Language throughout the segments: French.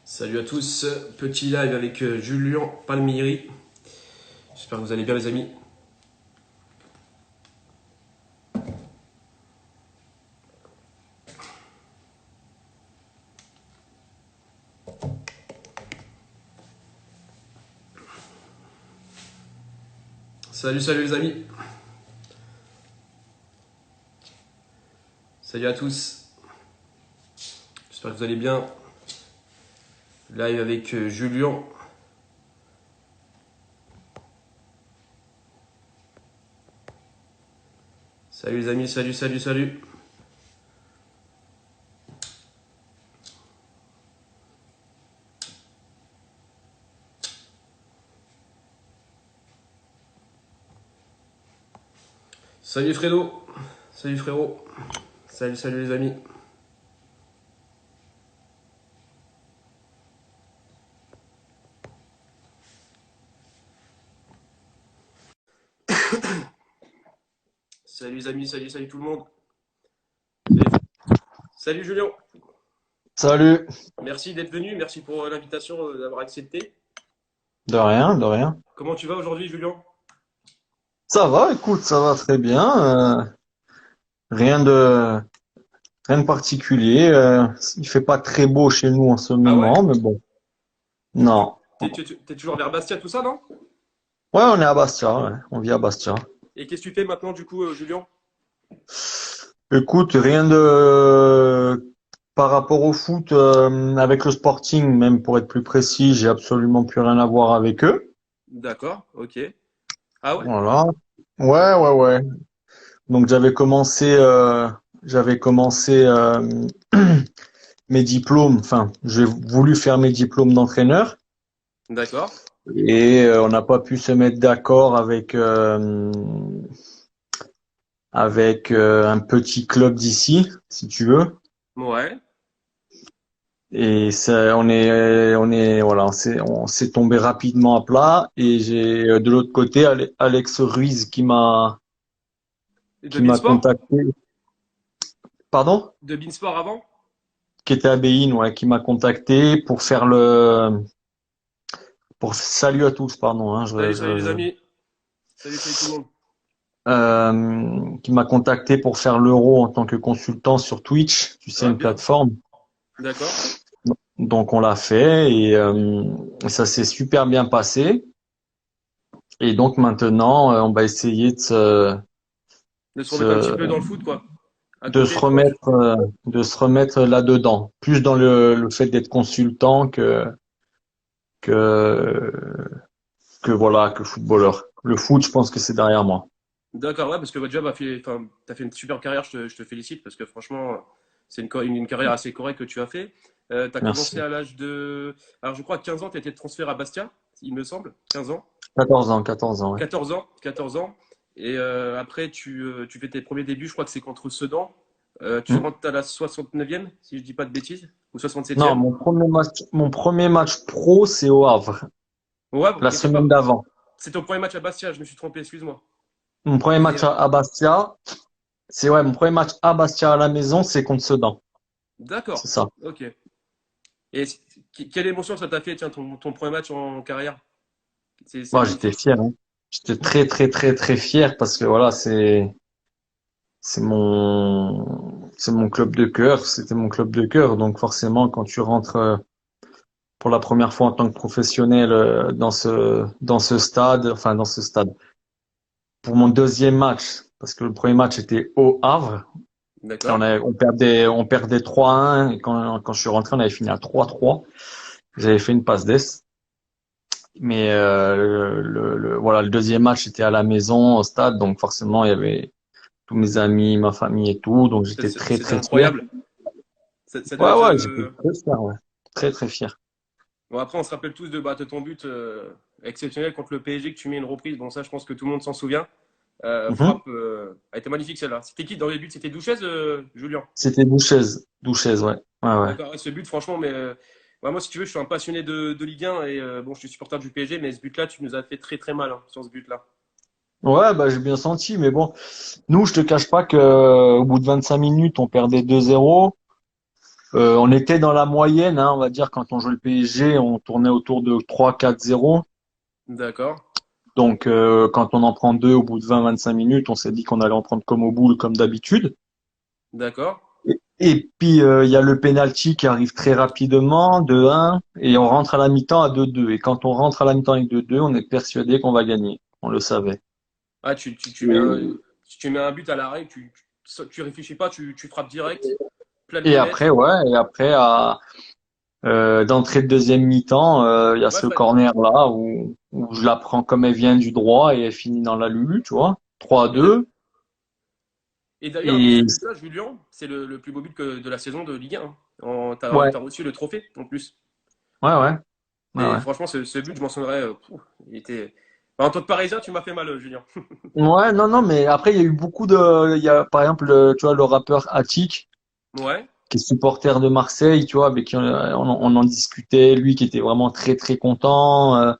Salut à tous, petit live avec Julien Palmieri. J'espère que vous allez bien les amis. Salut les amis. Salut à tous. J'espère que vous allez bien. Live avec Julien. Salut les amis, salut. Salut Fredo. Salut frérot. Salut les amis. Salut les amis, salut tout le monde. Salut Julien. Salut. Merci d'être venu, merci pour l'invitation, d'avoir accepté. De rien, de rien. Comment tu vas aujourd'hui Julien? Ça va, écoute, ça va très bien. Rien de rien de particulier. Il fait pas très beau chez nous en ce Ah ouais? moment, mais bon. Non. T'es toujours vers Bastia tout ça non? Ouais, on est à Bastia, ouais. On vit à Bastia. Et qu'est-ce que tu fais maintenant du coup Julien? Écoute, rien de par rapport au foot avec le Sporting, même pour être plus précis, j'ai absolument plus rien à voir avec eux. D'accord, ok. Ah ouais? Voilà. Ouais. Donc j'avais commencé mes diplômes, enfin, j'ai voulu faire mes diplômes d'entraîneur D'accord. et on n'a pas pu se mettre d'accord avec un petit club d'ici, si tu veux. Ouais. Et ça, voilà, on s'est tombé rapidement à plat. Et j'ai de l'autre côté Alex Ruiz Et de qui m'a Beansport? contacté. Pardon? De Beansport avant? Qui était à Bein, ouais, qui m'a contacté pour salut à tous, pardon, hein, Salut les amis. Salut tout le monde. qui m'a contacté pour faire l'Euro en tant que consultant sur Twitch, tu sais, Ah une bien. plateforme. D'accord. Donc on l'a fait et ça s'est super bien passé. Et donc maintenant, on va essayer De se remettre un petit se, peu dans le foot quoi. À de se côté proche. remettre, de se remettre là-dedans, plus dans le fait d'être consultant que, que voilà, que footballeur. Le foot, je pense que c'est derrière moi. D'accord, ouais, parce que votre job a fait. Enfin, t'as fait une super carrière, je te félicite, parce que franchement, c'est une carrière assez correcte que tu as fait. T'as commencé Merci. à l'âge de. Alors je crois à 15 ans, tu as été transféré à Bastia, il me semble. 15 ans. 14 ans, 14 ans, ouais. 14 ans. 14 ans. Et après, tu fais tes premiers débuts, je crois que c'est contre Sedan. Tu Hmm. rentres à la 69e, si je dis pas de bêtises, ou Non, 67e. mon premier match pro, c'est au Havre, Ouais, la ok, semaine d'avant. c'est ton premier match à Bastia, je me suis trompé, excuse-moi. Mon premier Et match à Bastia, mon premier match à Bastia à la maison, c'est contre Sedan. C'est d'accord, ça. ok. Et quelle émotion ça t'a fait, tiens, ton premier match en carrière? C'est Moi, j'étais magnifique. fier, hein. J'étais très fier parce que voilà, c'est mon club de cœur. C'était mon club de cœur. Donc forcément, quand tu rentres pour la première fois en tant que professionnel dans ce stade, enfin dans ce stade, pour mon deuxième match, parce que le premier match était au Havre. Et D'accord. on perdait 3-1 et quand je suis rentré, on avait fini à 3-3. J'avais fait une passe d'ess. Mais voilà, le deuxième match était à la maison, au stade, donc forcément il y avait tous mes amis, ma famille et tout, donc j'étais très C'était très fier. incroyable. Ça doit Ouais être. ouais, j'étais très fier, ouais. Très très fier. Bon, après, on se rappelle tous de ton but exceptionnel contre le PSG que tu mets une reprise. Bon, ça, je pense que tout le monde s'en souvient. Mhm. Frappe a été magnifique celle-là. C'était qui dans les buts? C'était Douchez, Julien? C'était Douchez, Douchez, ouais. Ouais ouais. D'accord, ouais, ce but, franchement, mais ouais, moi, si tu veux, je suis un passionné de Ligue 1 et bon, je suis supporter du PSG, mais ce but-là, tu nous as fait très très mal hein, sur ce but-là. Ouais, bah j'ai bien senti, mais bon, nous je te cache pas que au bout de 25 minutes, on perdait 2-0. On était dans la moyenne, hein, on va dire, quand on jouait le PSG, on tournait autour de 3-4-0. D'accord, Donc, quand on en prend deux au bout de 20-25 minutes, on s'est dit qu'on allait en prendre comme au boule, comme d'habitude. d'accord. Et puis, il y a le penalty qui arrive très rapidement, 2-1, et on rentre à la mi-temps à 2-2. Et quand on rentre à la mi-temps avec 2-2, on est persuadé qu'on va gagner. On le savait. Ah, tu mets un but à l'arrêt, tu réfléchis pas, tu frappes direct, plein de Et fenêtre. après, ouais, et après, d'entrée de deuxième mi-temps, il y a Ouais, ce Fred. corner-là où je la prends comme elle vient du droit et elle finit dans la lulu, tu vois. Et d'a- 3-2. et d'ailleurs, ce Et but-là, Julien, c'est le plus beau but de la saison de Ligue 1, hein. ouais, T'as reçu le trophée en plus. ouais, ouais, ouais, Et ouais. franchement, ce but, je m'en souviendrai. Il était. Enfin, en tant que Parisien, tu m'as fait mal, Julien. Ouais, non, non, mais après, il y a eu il y a, par exemple, tu vois, le rappeur Attic, Ouais. qui est supporter de Marseille, tu vois, avec qui on en discutait, lui qui était vraiment très, très content.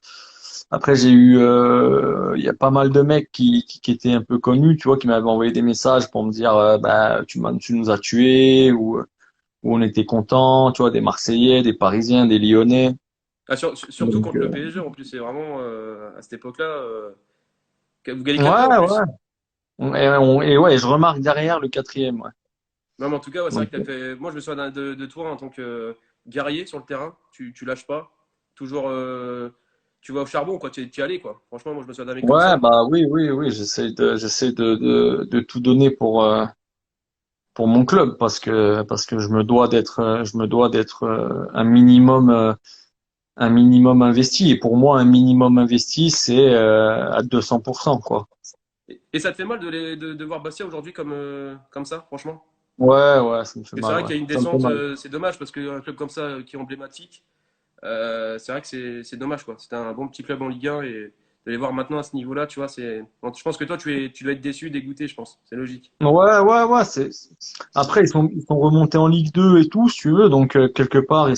Après, il y a pas mal de mecs qui étaient un peu connus, tu vois, qui m'avaient envoyé des messages pour me dire, bah, tu nous as tués, ou on était contents, tu vois, des Marseillais, des Parisiens, des Lyonnais. Ah, surtout Donc, contre le PSG, en plus, c'est vraiment à cette époque-là, que vous gagnez 4-2 en ouais, plus. ouais. Et ouais, je remarque derrière le quatrième, ouais. Non, mais en tout cas, ouais, c'est vrai Donc, que t'as fait. Moi, je me souviens de toi en tant que guerrier sur le terrain. Tu lâches pas. Toujours, tu vas au charbon, quoi. Tu y allais, quoi. Franchement, moi, je me souviens d'un mec comme ouais, ça. bah oui, oui, oui, j'essaie de tout donner pour mon club parce que je me dois d'être un minimum investi. Et pour moi, un minimum investi, c'est à 200%, quoi. Et ça te fait mal de voir Bastia aujourd'hui comme ça, franchement? Ouais, ouais, ça me fait Et c'est mal, vrai ouais. qu'il y a une Ça me fait descente, mal. c'est dommage parce qu'un club comme ça qui est emblématique, c'est vrai que c'est dommage, quoi. C'était un bon petit club en Ligue 1 et de les voir maintenant à ce niveau-là, tu vois, c'est. Bon, je pense que toi, tu dois être déçu, dégoûté, je pense. C'est logique. Ouais, ouais, ouais. Après, ils sont remontés en Ligue 2 et tout, si tu veux. Donc, quelque part,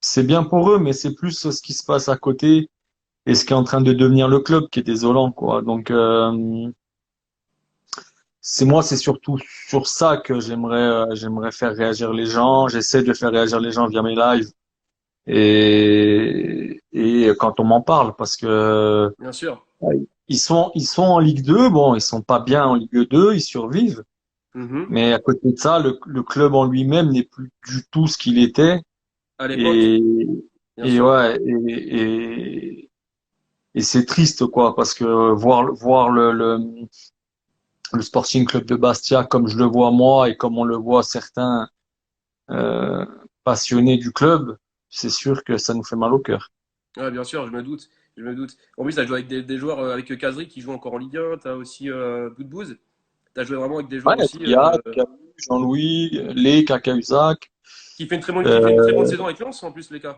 c'est bien pour eux, mais c'est plus ce qui se passe à côté et ce qui est en train de devenir le club qui est désolant, quoi. Donc, c'est surtout sur ça que j'aimerais faire réagir les gens. J'essaie de faire réagir les gens via mes lives et quand on m'en parle, parce que Bien sûr. ouais, ils sont en Ligue 2. Bon, ils sont pas bien en Ligue 2, ils survivent. Mhm. Mais à côté de ça, le club en lui-même n'est plus du tout ce qu'il était. À l'époque, Et, bien et sûr. ouais, et c'est triste, quoi, parce que voir le Sporting Club de Bastia comme je le vois moi et comme on le voit certains euh, passionnés du club, c'est sûr que ça nous fait mal au cœur. Ouais, bien sûr, je me doute. Je me doute. En plus, tu as joué avec des joueurs, avec Kazri qui joue encore en Ligue 1. Tu as aussi Boudbouz. Tu as joué vraiment avec des Ouais, joueurs aussi Triad, Camus, Jean-Louis, Lé, Cahuzac. qui fait une très bonne Euh, saison avec Lens en plus, les gars.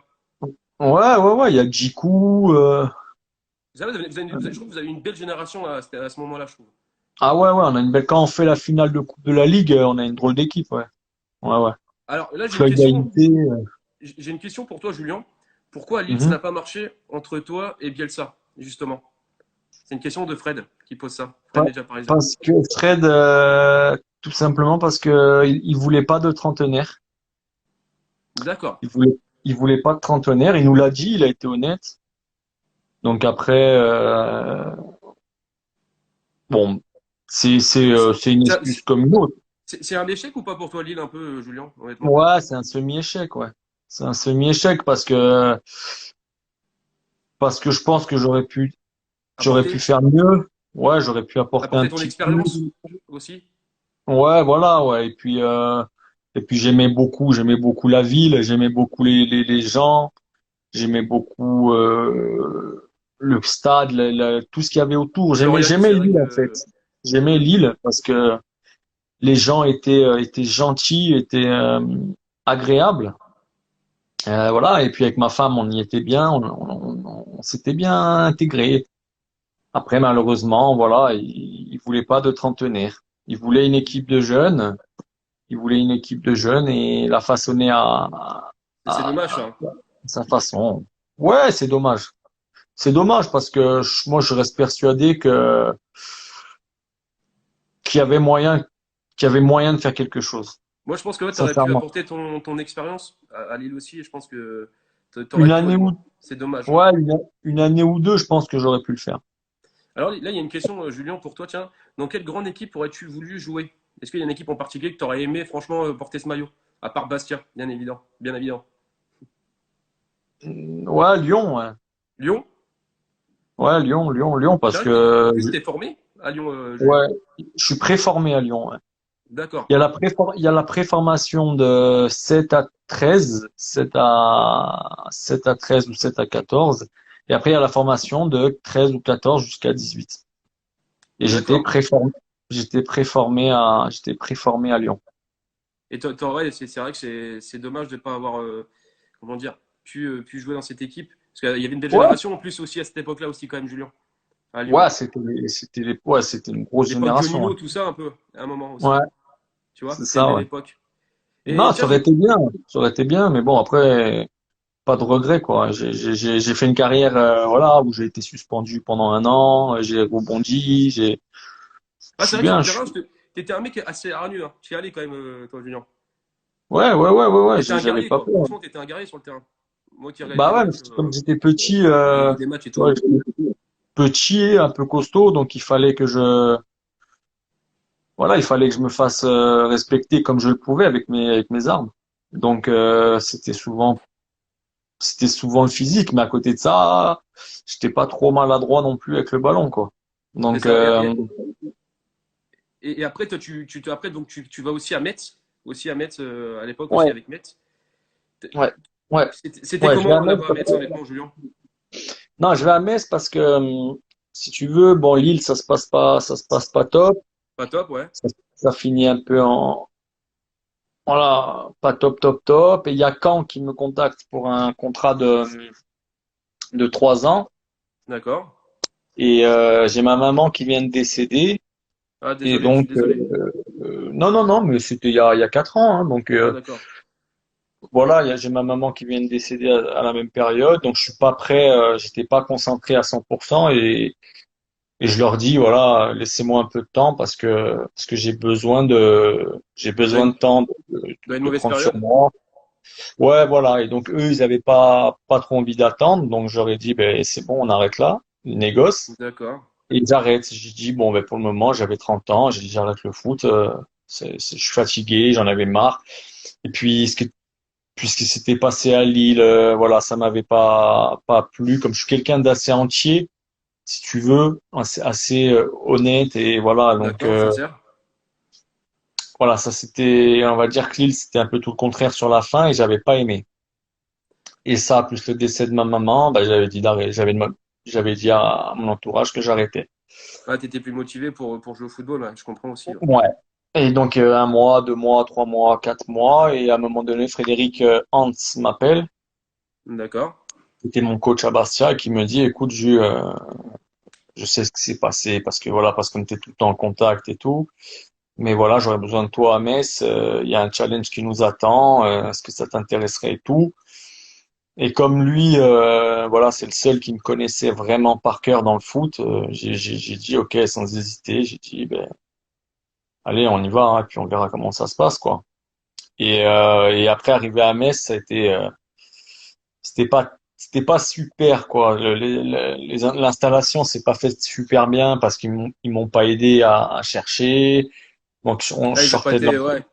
ouais, ouais, ouais, il y a Djikou. Vous savez, je trouve que vous avez une belle génération à ce moment-là, je trouve. Ah ouais, ouais, on a une belle. Quand on fait la finale de Coupe de la Ligue, on a une drôle d'équipe, ouais. Ouais, ouais. Alors là, Floyd Haïté. j'ai une question pour toi, Julien. Pourquoi Lille, ça Mhm. n'a pas marché entre toi et Bielsa, justement? C'est une question de Fred qui pose ça. Fred Pa- Média Parisien. Parce que Fred, tout simplement parce que il voulait pas de trentenaire. D'accord. Il voulait pas de trentenaire. Il nous l'a dit, il a été honnête. Donc après, bon, C'est c'est une ça- excuse comme une autre. c'est un échec ou pas pour toi, Lille, un peu, Julien, honnêtement? Ouais, c'est un semi-échec, ouais. C'est un semi-échec parce que je pense que j'aurais pu Apporter, faire mieux. Ouais, j'aurais pu apporter un apporter ton petit expérience plus. aussi? Ouais, voilà, ouais. Et puis j'aimais beaucoup la ville, j'aimais beaucoup les gens, j'aimais beaucoup le stade, tout ce qu'il y avait autour. Floriani, J'aimais c'est vrai Lille en fait. que. J'aimais Mhm. Lille parce que les gens étaient gentils, étaient agréables. Voilà. Et puis avec ma femme, on y était bien, on s'était bien intégrés. Après, malheureusement, voilà, il voulait pas de trentenaire. Il voulait une équipe de jeunes. Il voulait une équipe de jeunes et la façonner C'est dommage, à ça, hein. sa façon. Ouais, c'est dommage. C'est dommage parce que moi, je reste persuadé qu'il y avait moyen de faire quelque chose. Moi, je pense que tu aurais pu sincèrement. apporter ton expérience à Lille aussi, et je pense que tu Une aurais pu, année ou, honnêtement. C'est dommage. ouais, une année ou deux, je pense que j'aurais pu le faire. Alors là, il y a une question, Julien, pour toi. Tiens, dans quelle grande équipe aurais-tu voulu jouer? Est-ce qu'il y a une équipe en particulier que tu aurais aimé, franchement, porter ce maillot? À part Bastia, bien évident. Bien évident. Ouais, Lyon, ouais. Lyon? Ouais, Lyon, parce Sérieux, que, en plus, t'es formé à Lyon, Julien. ouais, je suis préformé à Lyon, ouais. D'accord. Il y a la préformation de 7 à 13, 7 à 13 ou 7 à 14. Et après, il y a la formation de 13 ou 14 jusqu'à 18. Et D'accord. j'étais préformé à Lyon. Et ouais, c'est vrai que c'est dommage de ne pas avoir, comment dire, pu jouer dans cette équipe. Parce qu'il y avait une belle Ouais, génération en plus aussi à cette époque-là aussi, quand même, Julien, à Lyon. ouais, ouais, c'était une grosse L'époque génération, Jonino, ouais. tout ça, un peu, à un moment aussi. Ouais, Tu vois, c'est c'était une ça, belle ouais. époque. Et Non, tiens, j'ai. ça aurait été bien, mais bon, après, pas de regret, quoi. J'ai fait une carrière, voilà, où j'ai été suspendu pendant un an, j'ai rebondi, je Ah, c'est suis vrai que sur bien, le terrain, t'étais un mec assez hargneux, hein. Tu y allais quand même, toi, Julien. ouais, T'étais un j'avais guerrier, pas quoi. peur. Franchement, t'étais un guerrier sur le terrain. Moi qui regardais Bah tes ouais, mais matchs, comme j'étais petit, j'ai regardé des matchs et tu tout, vois, hein. j'étais petit, un peu costaud, donc voilà, il fallait que je me fasse respecter comme je le pouvais avec mes armes. Donc c'était souvent le physique, mais à côté de ça, j'étais pas trop maladroit non plus avec le ballon, quoi. C'est Donc ça. Et après, toi, après, donc, tu vas aussi à Metz, à l'époque aussi ouais, avec Metz. ouais, ouais, C'était ouais, je vais à comment Metz. là-bas à Metz, honnêtement, Julien? Non, je vais à Metz parce que si tu veux, bon, Lille, ça se passe pas top. Pas top, ouais. Ça finit un peu en, voilà, pas top. Et il y a Caen qui me contacte pour un contrat de 3 ans. D'accord. Et j'ai ma maman qui vient de décéder. Ah, Et désolé, je suis donc, désolé. non, mais c'était il y a 4 ans. Hein. Donc, Ah, d'accord. voilà, j'ai ma maman qui vient de décéder à la même période. Donc, je suis pas prêt, j'étais pas concentré à 100%. Et je leur dis, voilà, laissez-moi un peu de temps parce que j'ai T'as besoin de une, temps t'as une de mauvaise prendre sur période? moi. Ouais, voilà. Et donc eux, ils avaient pas trop envie d'attendre. Donc j'aurais dit, ben c'est bon, on arrête là, ils négocient. D'accord. Et ils arrêtent. J'ai dit, bon, ben pour le moment, j'avais 30 ans. J'ai dit, j'arrête le foot. Je suis fatigué, j'en avais marre. Et puis puisque c'était passé à Lille, voilà, ça m'avait pas plu. Comme je suis quelqu'un d'assez entier, si tu veux, assez honnête et voilà. Donc D'accord, sincère. voilà, ça c'était, on va dire que Lille, c'était un peu tout le contraire sur la fin et j'avais pas aimé. Et ça, plus le décès de ma maman, bah, j'avais dit d'arrêter, j'avais dit à mon entourage que j'arrêtais. Ah, t'étais plus motivé pour jouer au football, ouais, je comprends aussi, ouais. Ouais. Et donc, 1 mois, 2 mois, 3 mois, 4 mois, et à un moment donné, Frédéric Hans m'appelle, D'accord. qui était mon coach à Bastia, et qui me dit, écoute, je sais ce qui s'est passé, parce qu'on était tout le temps en contact et tout, mais voilà, j'aurais besoin de toi à Metz, il y a un challenge qui nous attend, est-ce que ça t'intéresserait et tout? Et comme lui, voilà, c'est le seul qui me connaissait vraiment par cœur dans le foot, j'ai dit OK sans hésiter. J'ai dit, ben, allez, on y va, hein, et puis on verra comment ça se passe, quoi. Et après, arrivé à Metz, ça a été, c'était pas super, quoi. L'installation s'est pas faite super bien parce ils m'ont pas aidé à chercher. Donc, Ah, ils ont pas été, ouais.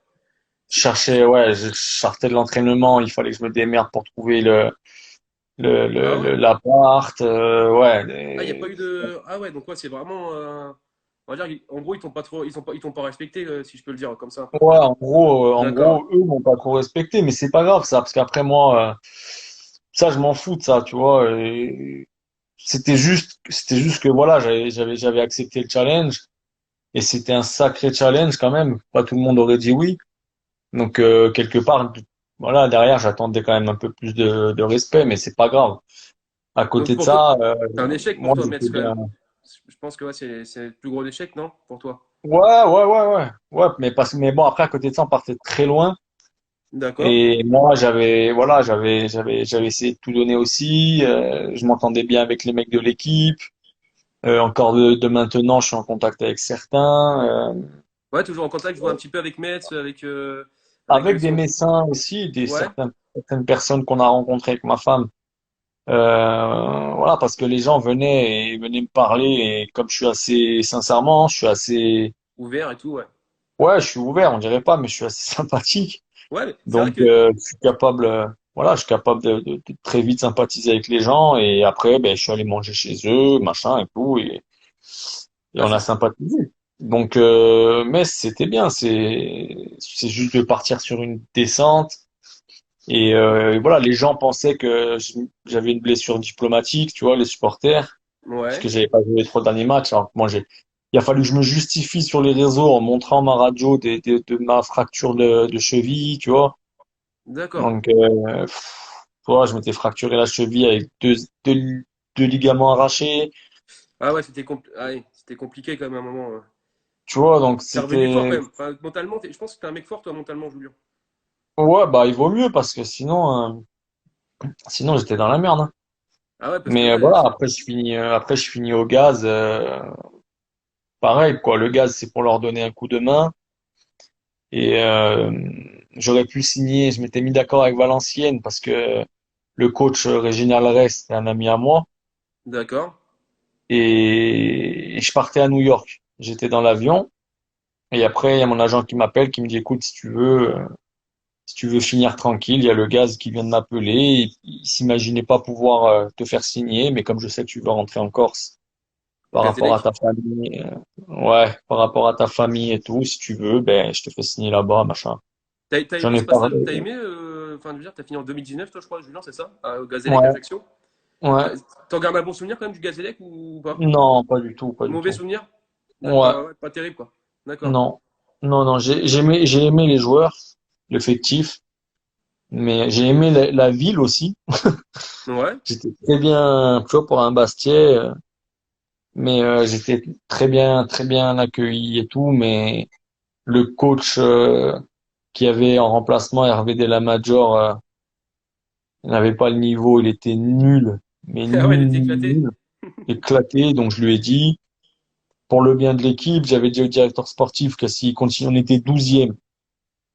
C'est- je sortais de l'entraînement, il fallait que je me démerde pour trouver Ah ouais? l'appart, ouais. Ah, il n'y a pas eu de. Ah ouais, donc ouais, c'est vraiment. On va dire, en gros, ils t'ont pas trop, ils t'ont pas respecté, si je peux le dire comme ça. Ouais, en D'accord. gros, eux m'ont pas trop respecté, mais c'est pas grave ça, parce qu'après moi, ça, je m'en fous de ça, tu vois. Et c'était juste que voilà, j'avais accepté le challenge, et c'était un sacré challenge quand même. Pas tout le monde aurait dit oui. Donc quelque part, voilà, derrière, j'attendais quand même un peu plus de respect, mais c'est pas grave. À Donc côté de pour toi, ça, c'est un échec pour moi, toi, j'étais Metz, quand bien. même. Je pense que ouais, c'est le plus gros échec, non? Pour toi. Ouais, mais bon, après, à côté de ça, on partait très loin. D'accord. Et moi, voilà, j'avais essayé de tout donner aussi. Je m'entendais bien avec les mecs de l'équipe. Encore de maintenant, je suis en contact avec certains. Ouais, toujours en contact, je vois un petit peu avec Metz, avec avec avec le des son. médecins aussi, Ouais, certaines personnes qu'on a rencontrées avec ma femme. Voilà, parce que les gens venaient me parler et comme je suis assez, sincèrement, je suis assez, ouvert et tout, ouais. ouais, je suis ouvert, on dirait pas, mais je suis assez sympathique. Ouais, mais c'est vrai Donc, que. je suis capable, voilà, je suis capable de très vite sympathiser avec les gens et après, ben, je suis allé manger chez eux, machin et tout et Ah, on c'est a cool. sympathisé. Donc, mais c'était bien, c'est juste de partir sur une descente. Et voilà, les gens pensaient que j'avais une blessure diplomatique, tu vois, les supporters, parce que Ouais, j'avais pas joué trop derniers matchs. Alors que moi, il a fallu que je me justifie sur les réseaux en montrant ma radio de ma fracture de cheville, tu vois. d'accord. Donc, tu vois, je m'étais fracturé la cheville avec deux ligaments arrachés, Ah ouais, ah ouais, c'était compliqué quand même à un moment. tu vois, donc T'es revenu fort c'était, quand même. Enfin, mentalement, je pense que t'es un mec fort, toi, mentalement, Julien. ouais, bah, il vaut mieux parce que sinon j'étais dans la merde, hein. Ah ouais, parce que Mais ouais, voilà, après je finis au gaz. Pareil, quoi. Le gaz, c'est pour leur donner un coup de main. Et j'aurais pu signer. Je m'étais mis d'accord avec Valenciennes parce que le coach Réginald Rest, c'est un ami à moi. d'accord. Et je partais à New York. J'étais dans l'avion. Et après, il y a mon agent qui m'appelle, qui me dit, écoute, si tu veux finir tranquille, il y a le gaz qui vient de m'appeler. Il s'imaginait pas pouvoir te faire signer, mais comme je sais que tu veux rentrer en Corse, Au par rapport à Gazélec. ta famille, ouais, par rapport à ta famille et tout, si tu veux, ben, je te fais signer là-bas, machin. T'as J'en aimé ai ce passage? parlé. T'as aimé, enfin, je veux dire, t'as fini en 2019, toi, je crois, Julien, c'est ça? Au Gazélec, Ouais, Ajaccio. ouais. T'as- T'en gardes un bon souvenir quand même du Gazélec ou pas? Non, pas du tout, pas du Mauvais tout. souvenir? Ouais, Pas, ouais, pas terrible, quoi. D'accord. non. Non, non, j'ai aimé les joueurs, l'effectif, mais j'ai aimé la ville aussi. Ouais. J'étais très bien, tu vois, pour un Bastia, mais j'étais très bien accueilli et tout, mais le coach qui avait en remplacement Hervé Delamadjor, il n'avait pas le niveau, il était nul, mais Ah ouais, il nul, était nul, éclaté. nul, éclaté, donc je lui ai dit, pour le bien de l'équipe, j'avais dit au directeur sportif que s'il continue, on était 12e.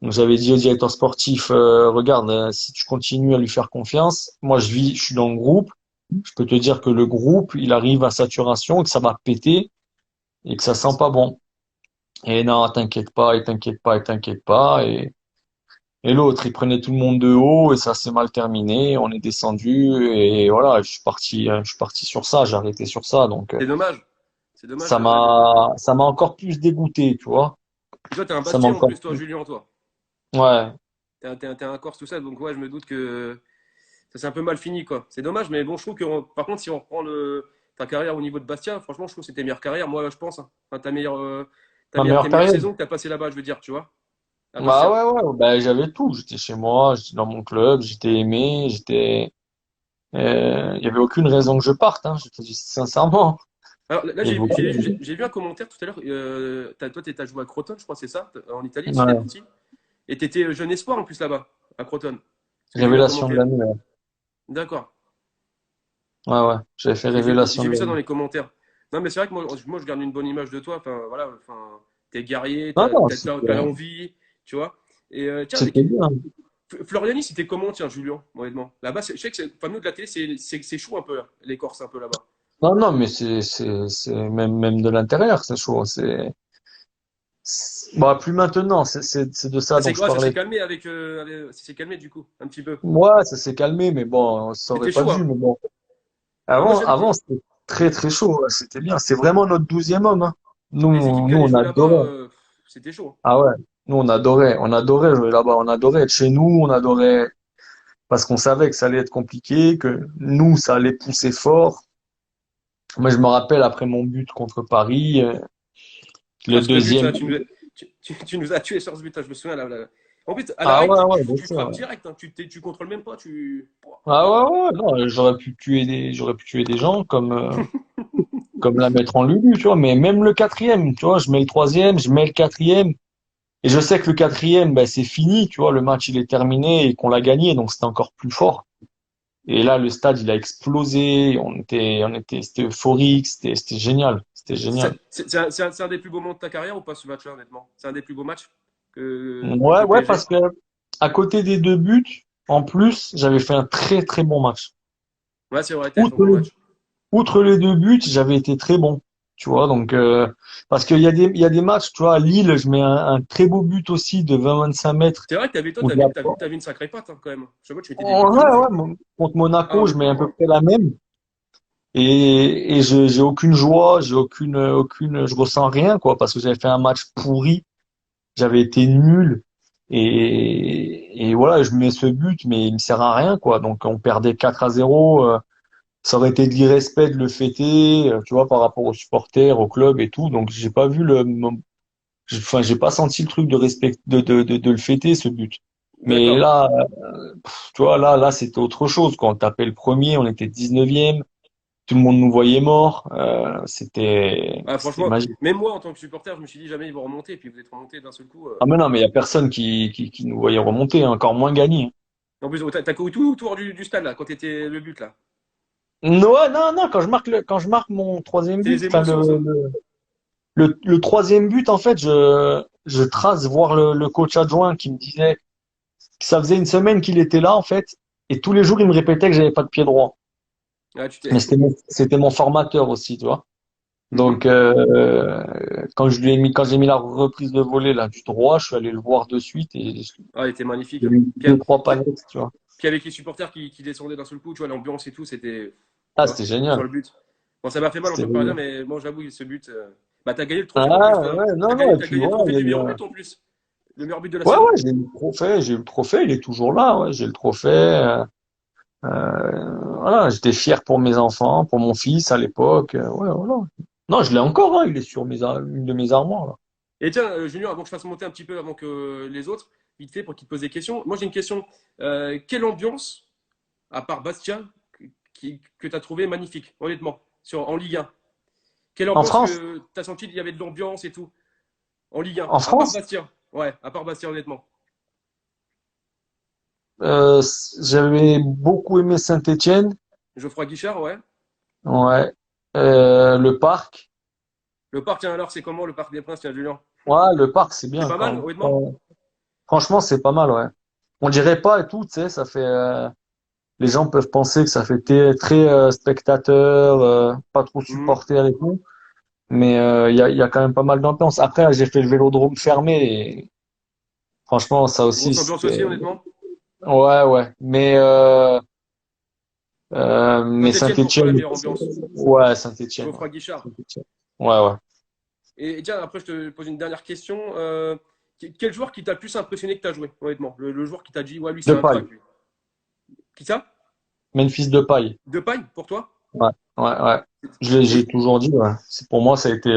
Donc j'avais dit au directeur sportif, regarde, si tu continues à lui faire confiance, moi je suis dans le groupe, je peux te dire que le groupe, il arrive à saturation et que ça va péter et que ça sent pas bon. Et non, t'inquiète pas, et t'inquiète pas, et t'inquiète pas. Et l'autre, il prenait tout le monde de haut et ça s'est mal terminé. On est descendu et voilà, je suis parti sur ça, j'ai arrêté sur ça. Donc C'est dommage. C'est dommage de. ça m'a encore plus dégoûté, tu vois. Et toi, t'es un Ça m'a Bastien en encore plus, toi, plus, Julien, toi. ouais. T'es un Corse, tout ça, donc ouais, je me doute que ça s'est un peu mal fini, quoi. C'est dommage, mais bon, je trouve que, par contre, si on reprend ta carrière au niveau de Bastia, franchement, je trouve que c'était meilleure carrière, moi, je pense, hein. Enfin, Ma tes meilleure meilleures période. saisons que t'as passées là-bas, je veux dire, tu vois, à Bah Bastia. ouais, ouais, bah, j'avais tout. J'étais chez moi, j'étais dans mon club, j'étais aimé, il y avait aucune raison que je parte, hein, je te dis sincèrement. Alors là, Il y avait aucune raison. j'ai vu un commentaire tout à l'heure. Toi, t'as joué à Crotone, je crois, c'est ça, en Italie, si t'es Ouais. parti. Et t'étais jeune espoir en plus là-bas, à Crotone. Parce que j'ai vu un Révélation de commentaire. l'année, ouais. D'accord. Ouais, ouais. J'avais fait révélation J'ai de vu ça dans l'année. les commentaires. Non, mais c'est vrai que moi, je garde une bonne image de toi. Enfin, voilà, enfin, t'es guerrier, Non, non, t'as l'envie, tu vois. Et tiens, c'était bien. Floriani, c'était comment, tiens, Julien, honnêtement? Là-bas, je sais que enfin, nous, de la télé, c'est chaud un peu, là, les Corses, un peu là-bas. Non, non, mais c'est même de l'intérieur, c'est chaud. Bah, plus maintenant, c'est de ça dont je Ça s'est parlais. calmé ça s'est calmé, du coup, un petit peu. Ouais, ça s'est calmé, mais bon, ça aurait C'était pas chaud, dû, hein. mais bon. Ah, moi, Avant, c'était très, très chaud. Ouais, c'était bien. C'est vraiment notre 12e homme, hein. les équipes qui Nous, allaient on jouer là-bas, adorait. c'était chaud. Ah ouais. Nous, on adorait jouer là-bas. On adorait être chez nous. On adorait parce qu'on savait que ça allait être compliqué, que nous, ça allait pousser fort. Moi, je me rappelle après mon but contre Paris, le Ah, sur le but, deuxième. là, tu nous as tués sur ce but, là, je me souviens. En plus, à Ah l'arrêt, ouais, ouais, je tu sais, frappes ouais. direct, hein, tu contrôles même pas. Ah ouais, ouais, non, j'aurais pu tuer des gens comme la mettre en Lulu, tu vois. Mais même le quatrième, tu vois, je mets le troisième, je mets le quatrième. Et je sais que le quatrième, ben, c'est fini, tu vois, le match il est terminé et qu'on l'a gagné, donc c'était encore plus fort. Et là, le stade, il a explosé, c'était euphorique, c'était génial, c'était génial. C'est un des plus beaux moments de ta carrière ou pas ce match-là, honnêtement? C'est un des plus beaux matchs? Ouais, contre le ouais, PSG. parce que à côté des deux buts, en plus, j'avais fait un très très bon match. Ouais, c'est vrai, t'avais fait un Outre bon les, match. outre les deux buts, j'avais été très bon. Tu vois, donc parce il y a des matchs, tu vois, à Lille, je mets un très beau but aussi de 20-25 mètres C'est vrai que toi, où je la t'avais une sacrée patte hein, quand même. Chaque fois, tu mettais des buts de ouais, fou. ouais, contre Ah Monaco, ouais. je mets à peu près la même. Et j'ai aucune joie, je ressens rien, quoi, parce que j'avais fait un match pourri, j'avais été nul. Et voilà, je mets ce but, mais il me sert à rien, quoi. Donc, on perdait 4-0, ça aurait été de l'irrespect de le fêter, tu vois, par rapport aux supporters, au club et tout. Donc, j'ai pas vu enfin, j'ai pas senti le truc de respect, de le fêter, ce but. Mais D'accord. là, tu vois, là, c'était autre chose. Quand on tapait le premier, on était 19e. Tout le monde nous voyait morts. Ah, C'était franchement, magique. même moi, en tant que supporter, je me suis dit jamais ils vont remonter. Et puis vous êtes remonté d'un seul coup. Ah mais non, mais il y a personne qui nous voyait remonter, hein, encore moins gagner. En plus, t'as couru tout autour du stade là, quand t'étais le but là. Non, non, non, quand je marque mon troisième C'est but, les enfin émotions, ça. le troisième but, en fait, je trace voir le coach adjoint qui me disait que ça faisait une semaine qu'il était là, en fait, et tous les jours, il me répétait que j'avais pas de pied droit. Ah, tu t'es. Mais c'était mon formateur aussi, tu vois. Mhm. Donc, quand j'ai mis la reprise de volée là du droit, je suis allé le voir de suite et Ah, il était magnifique. j'ai eu Puis, deux, trois puis- panettes, tu vois. puis avec les supporters qui descendaient d'un seul coup, tu vois, l'ambiance et tout, c'était. Tu Ah, vois, c'était sur génial. le but. Bon, ça m'a fait mal en C'était tant que parisien, génial. mais bon, j'avoue, ce but. Bah, t'as gagné le trophée en plus, Ah, toi. ouais, non, non, et T'as puis gagné le voilà, trophée il y a du eu meilleur un... but en plus. Le meilleur but de la Ouais, saison. ouais, j'ai eu le trophée, il est toujours là, ouais, j'ai le trophée. Voilà, j'étais fier pour mes enfants, pour mon fils à l'époque, ouais, voilà. Non, je l'ai encore, hein, il est sur une de mes armoires, là. Et tiens, Junior, avant que je fasse monter un petit peu avant que les autres, vite fait, pour qu'ils te posent des questions. Moi, j'ai une question. Quelle ambiance, à part Bastia, que tu as trouvé magnifique, honnêtement, en Ligue 1? Quelle En ambiance France? que tu as senti, il y avait de l'ambiance et tout, en Ligue 1, En à part France? Bastia? Ouais, à part Bastia, honnêtement. J'avais beaucoup aimé Saint-Étienne, Geoffroy Guichard, ouais. ouais. Le parc. Le parc, tiens, alors, c'est comment le Parc des Princes, tiens, Julien? Ouais, le parc, c'est C'est bien pas quand mal, même. honnêtement? Franchement, c'est pas mal, ouais. On dirait pas et tout, tu sais, ça fait. Les gens peuvent penser que ça fait très spectateur, pas trop Mhm. supporter et tout, mais il y a quand même pas mal d'ambiance. Après, j'ai fait le Vélodrome fermé et franchement, ça aussi, Grosse ambiance c'était. aussi, honnêtement. Ouais, ouais. Mais Saint-Etienne, pourquoi la Saint-Étienne, meilleure ambiance? ouais, Saint-Étienne, ouais. Geoffroy Guichard. Saint-Étienne. Ouais, ouais. Et tiens, après, je te pose une dernière question. Quel joueur qui t'a le plus impressionné que tu as joué, honnêtement? Le joueur qui t'a dit, ouais, lui, c'est De un paille. crack, lui. Qui ça? Memphis de paille. Paille, pour toi? Ouais, ouais, ouais. J'ai Et toujours dit, ouais. C'est pour moi, ça a été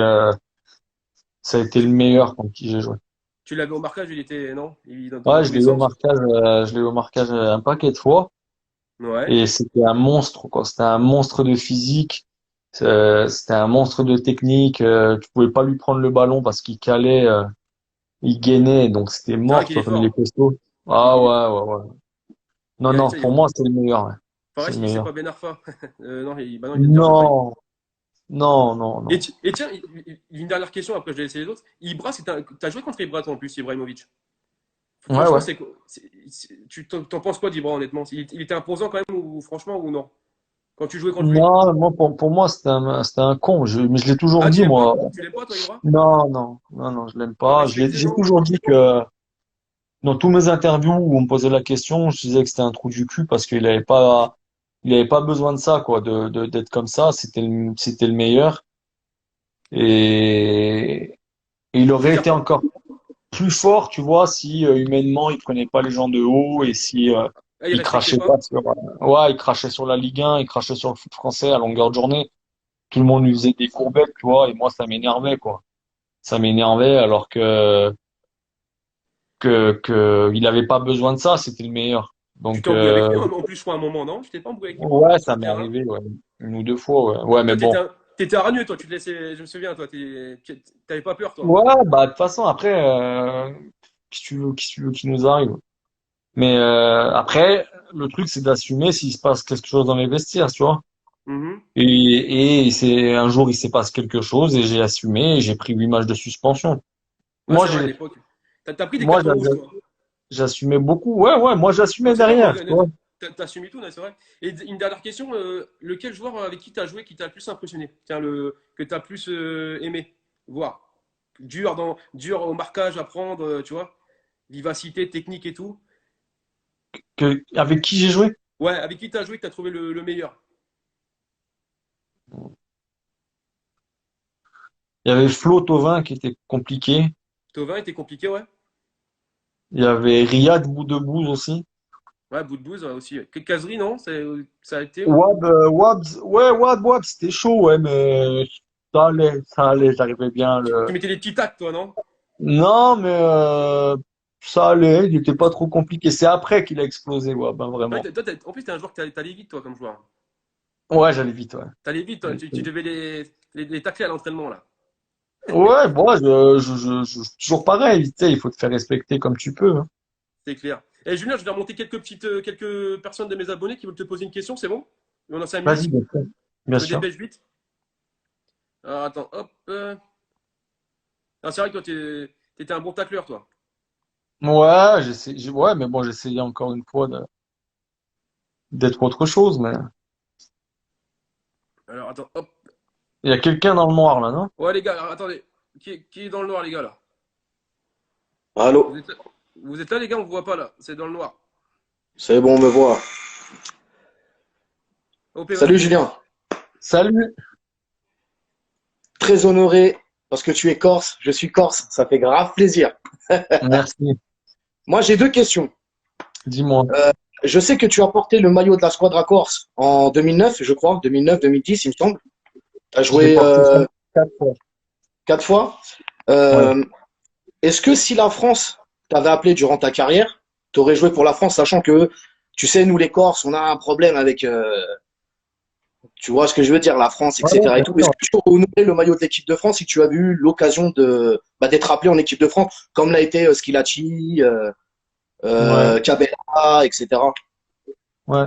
le meilleur contre qui j'ai joué. tu l'avais au marquage, il était, non? Il dans Ouais, tous les sens? je l'ai eu au marquage un paquet de fois. Ouais. Et c'était un monstre, quoi. C'était un monstre de physique. C'était un monstre de technique. Tu pouvais pas lui prendre le ballon parce qu'il calait, il gainait. Donc c'était C'est vrai mort, tu qu'il est vois, comme il est fort. costaud. Ah Il, ouais, ouais, ouais. Non, non, ça, pour moi, c'est le meilleur, ouais. C'est le Fareski, c'est meilleur. pas Ben Arfa. Non, bah non, il vient de dire pareil. Non, non, non, non. Et tiens, une dernière question, après je vais laisser les autres. Ibra, t'as joué contre Ibra, toi, en plus, Ibrahimovic. Ouais, Franchement, ouais. tu t'en penses quoi d'Ibra, honnêtement? Il était imposant quand même, ou franchement, ou non? Quand tu jouais contre lui? Non, moi, pour moi, c'était un con. Mais je l'ai toujours Ah, tu dit, l'aimes pas? moi. Tu l'aimes pas, toi, Ibra? Non, non, non, non, je l'aime Pas pas. respecté, J'ai non? toujours dit que dans tous mes interviews où on me posait la question, je disais que c'était un trou du cul parce il avait pas besoin de ça, quoi, d'être comme ça. C'était le meilleur. Et, et il Je veux aurait dire, été encore plus fort, tu vois, si humainement il prenait pas les gens de haut et si ah, il il respectait crachait pas? pas sur, ouais, il crachait sur la Ligue 1, il crachait sur le foot français à longueur de journée. Tout le monde lui faisait des courbettes, tu vois, et moi ça m'énervait, quoi. Ça m'énervait alors que il avait pas besoin de ça, c'était le meilleur. Tu Donc t'es embrouillé avec lui en plus, je crois, à un moment, non? Tu t'es pas embrouillé avec Ibra ouais, sur ça le m'est terrain? arrivé, ouais, une ou deux fois, ouais. Ouais, mais Toi, bon. t'étais hargneux, toi, tu te laissais, je me souviens, toi, t'avais pas peur, toi. Ouais, bah de toute façon après, qu'est-ce que tu veux qui nous arrive? Mais après, le truc c'est d'assumer s'il se passe quelque chose dans les vestiaires, tu vois. Mhm. Et c'est un jour il se passe quelque chose et j'ai assumé et j'ai pris 8 matchs de suspension. Ouais, Moi c'est vrai, à j'ai l'époque. T'as pris des Moi, cartons rouges, toi. j'assumais beaucoup. Ouais, ouais, moi, Non, j'assumais c'est vrai, derrière, tu vois. t'assumes tout, non, c'est vrai. Et une dernière question, lequel joueur avec qui t'as joué qui t'a le plus impressionné? Tiens, que t'as plus aimé voir. Dur au marquage à prendre, tu vois. Vivacité, technique et tout. Avec qui j'ai joué? Ouais, avec qui t'as joué que t'as trouvé le meilleur? Il y avait Flo Thauvin qui était compliqué. Tovin était compliqué, ouais. Il y avait Riyad Boudebouz aussi. Ouais, bout de bouse ouais, aussi. Caserie, non? Ça a été ou... Wab, c'était chaud, ouais, mais ça allait, j'arrivais bien. Tu mettais des petits tacs, toi, non? Non, mais ça allait, il n'était pas trop compliqué. C'est après qu'il a explosé, Wab, hein, Ouais, vraiment. en plus, t'es un joueur qui t'allais vite, toi, comme joueur. Ouais, j'allais vite, ouais. T'allais vite, toi. Tu devais les tacler à l'entraînement, là. Ouais, bon, toujours pareil, tu sais, il faut te faire respecter comme tu peux, hein. C'est clair. Et Julien, je vais remonter quelques personnes de mes abonnés qui veulent te poser une question, c'est bon? On a 5 Vas-y, minutes. bien Je me sûr. dépêche vite. Alors, attends, hop. Ah, c'est vrai que toi, t'étais un bon tacleur, toi. Ouais, ouais, mais bon, j'essayais encore une fois d'être autre chose, mais Alors, attends, hop. il y a quelqu'un dans le noir, là, non? Ouais, les gars, alors, attendez. Qui est dans le noir, les gars, là? Allô, Vous êtes là, vous êtes là, les gars, on vous voit pas, là. C'est dans le noir. c'est bon, on me voit. OP, Salut vas-y. Julien, Salut! très honoré parce que tu es corse, je suis corse, ça fait grave plaisir. Merci. Moi, j'ai deux questions. Dis-moi. Je sais que tu as porté le maillot de la Squadra Corse en 2009, je crois, 2009-2010, il me semble. Tu as Je l'ai joué porté ça 4 fois. 4 fois. Ouais. Euh, Est-ce que si la France t'avait appelé durant ta carrière, tu aurais joué pour la France, sachant que, tu sais, nous les Corses, on a un problème avec, tu vois ce que je veux dire, la France, Ouais, ouais, etc. Et bien tout. Est-ce sûr. que tu aurais honoré le maillot de l'équipe de France si tu as eu l'occasion de d'être appelé en équipe de France, comme l'a été Schillaci, Ouais, Cabella, etc. ouais.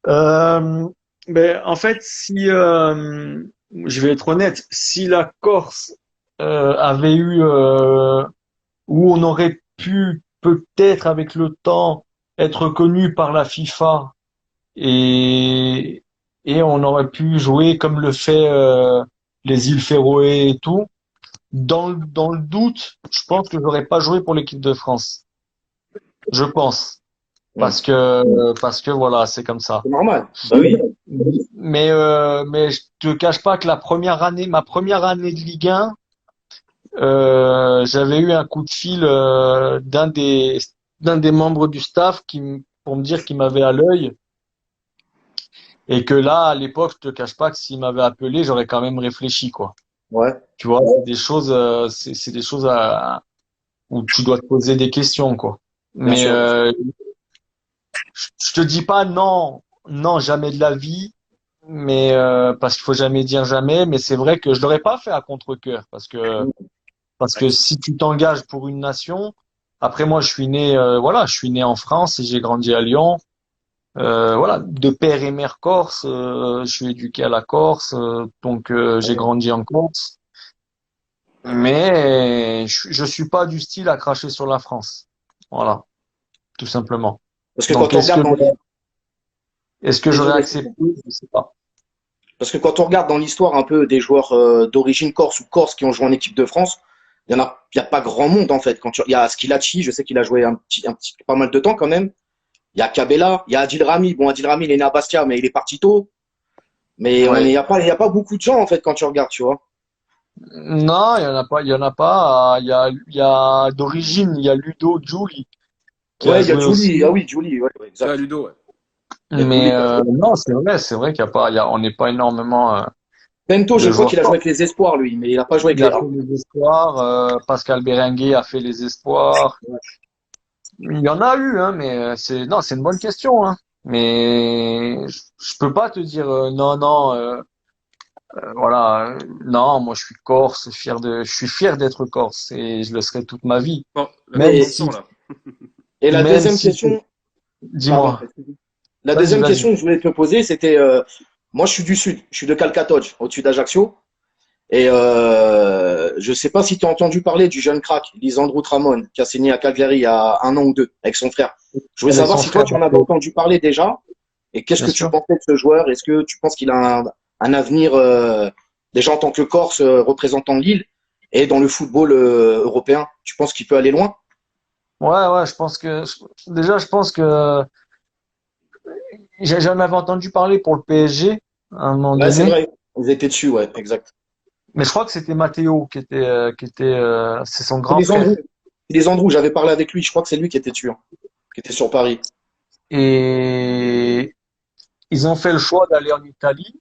Euh, mais en fait, si je vais être honnête, si la Corse avait eu où on aurait pu peut-être avec le temps être connu par la FIFA et et on aurait pu jouer comme le fait les îles Féroé et tout. Dans le doute, je pense que j'aurais pas joué pour l'équipe de France. Je pense Hmm. parce que voilà, c'est comme ça. C'est normal. Bah oui. Mais je te cache pas que ma première année de Ligue 1, j'avais eu un coup de fil d'un des membres du staff pour me dire qu'il m'avait à l'œil et que là, à l'époque, je te cache pas que s'il m'avait appelé, j'aurais quand même réfléchi, quoi. Ouais, Tu vois, c'est des choses où tu dois te poser des questions, quoi. bien Mais sûr, bien sûr. je te dis pas non, non, jamais de la vie. Mais parce qu'il faut jamais dire jamais, mais c'est vrai que je l'aurais pas fait à contre-cœur parce que si tu t'engages pour une nation, après moi je suis né voilà, je suis né en France et j'ai grandi à Lyon, voilà, de père et mère corse, je suis éduqué à la Corse, donc j'ai grandi en Corse, mais je suis pas du style à cracher sur la France, voilà, tout simplement. Parce que Donc quand on regarde dans est-ce que j'aurais désolé, accepté? Je sais pas. parce que quand on regarde dans l'histoire un peu des joueurs d'origine corse ou corse qui ont joué en équipe de France, il y a pas grand monde en fait. Il y a Schillaci, je sais qu'il a joué pas mal de temps quand même. Il y a Cabella, il y a Adil Rami. Bon, Adil Rami, il est né à Bastia, mais il est parti tôt. Mais Ouais. il y a pas beaucoup de gens en fait quand tu regardes, tu vois. Non, il y en a pas. Il y a d'origine, il y a Ludo Giuli qui a Ouais, il y a joué aussi. Julie. Ah oui, Julie, ouais, ouais, Ouais, exact. Ludo, ouais. Il y a Mais Julie qui a joué. non, c'est vrai qu'il y a pas, on n'est pas énormément Bento, je de crois joueurs qu'il a joué forts. avec les espoirs, lui, mais il a pas joué avec Il les a A. fait les espoirs. Pascal Berenguer a fait les espoirs. Il y en a eu, hein, mais c'est une bonne question, hein. Mais je peux pas te dire non, non, voilà, non. Moi, je suis corse, je suis fier d'être corse et je le serai toute ma vie. Bon, la Même Corse dans Et, le sang, si, là. et la même deuxième si, question, pardon, dis-moi. excuse-moi. La Vas-y, deuxième vas-y. question que je voulais te poser, c'était, moi, je suis du sud, je suis de Calcatoge, au-dessus d'Ajaccio. Et je sais pas si tu as entendu parler du jeune crack, Lisandro Tramon, qui a signé à Cagliari il y a 1 an ou 2 avec son frère. Je voulais Avec savoir son si toi, frère, tu en avais entendu parler déjà. Et qu'est-ce bien que tu sûr. pensais de ce joueur? Est-ce que tu penses qu'il a un avenir déjà en tant que Corse représentant Lille et dans le football européen? Tu penses qu'il peut aller loin? Ouais, je pense que déjà, je pense que j'en avais entendu parler pour le PSG à un moment Ouais, c'est donné, vrai. Vous étiez dessus, ouais, exact. mais je crois que c'était Matteo c'est son C'est grand les frère. Andrews. C'est les Andrews, j'avais parlé avec lui. Je crois que c'est lui qui était dessus, hein, qui était sur Paris. Et ils ont fait le choix d'aller en Italie.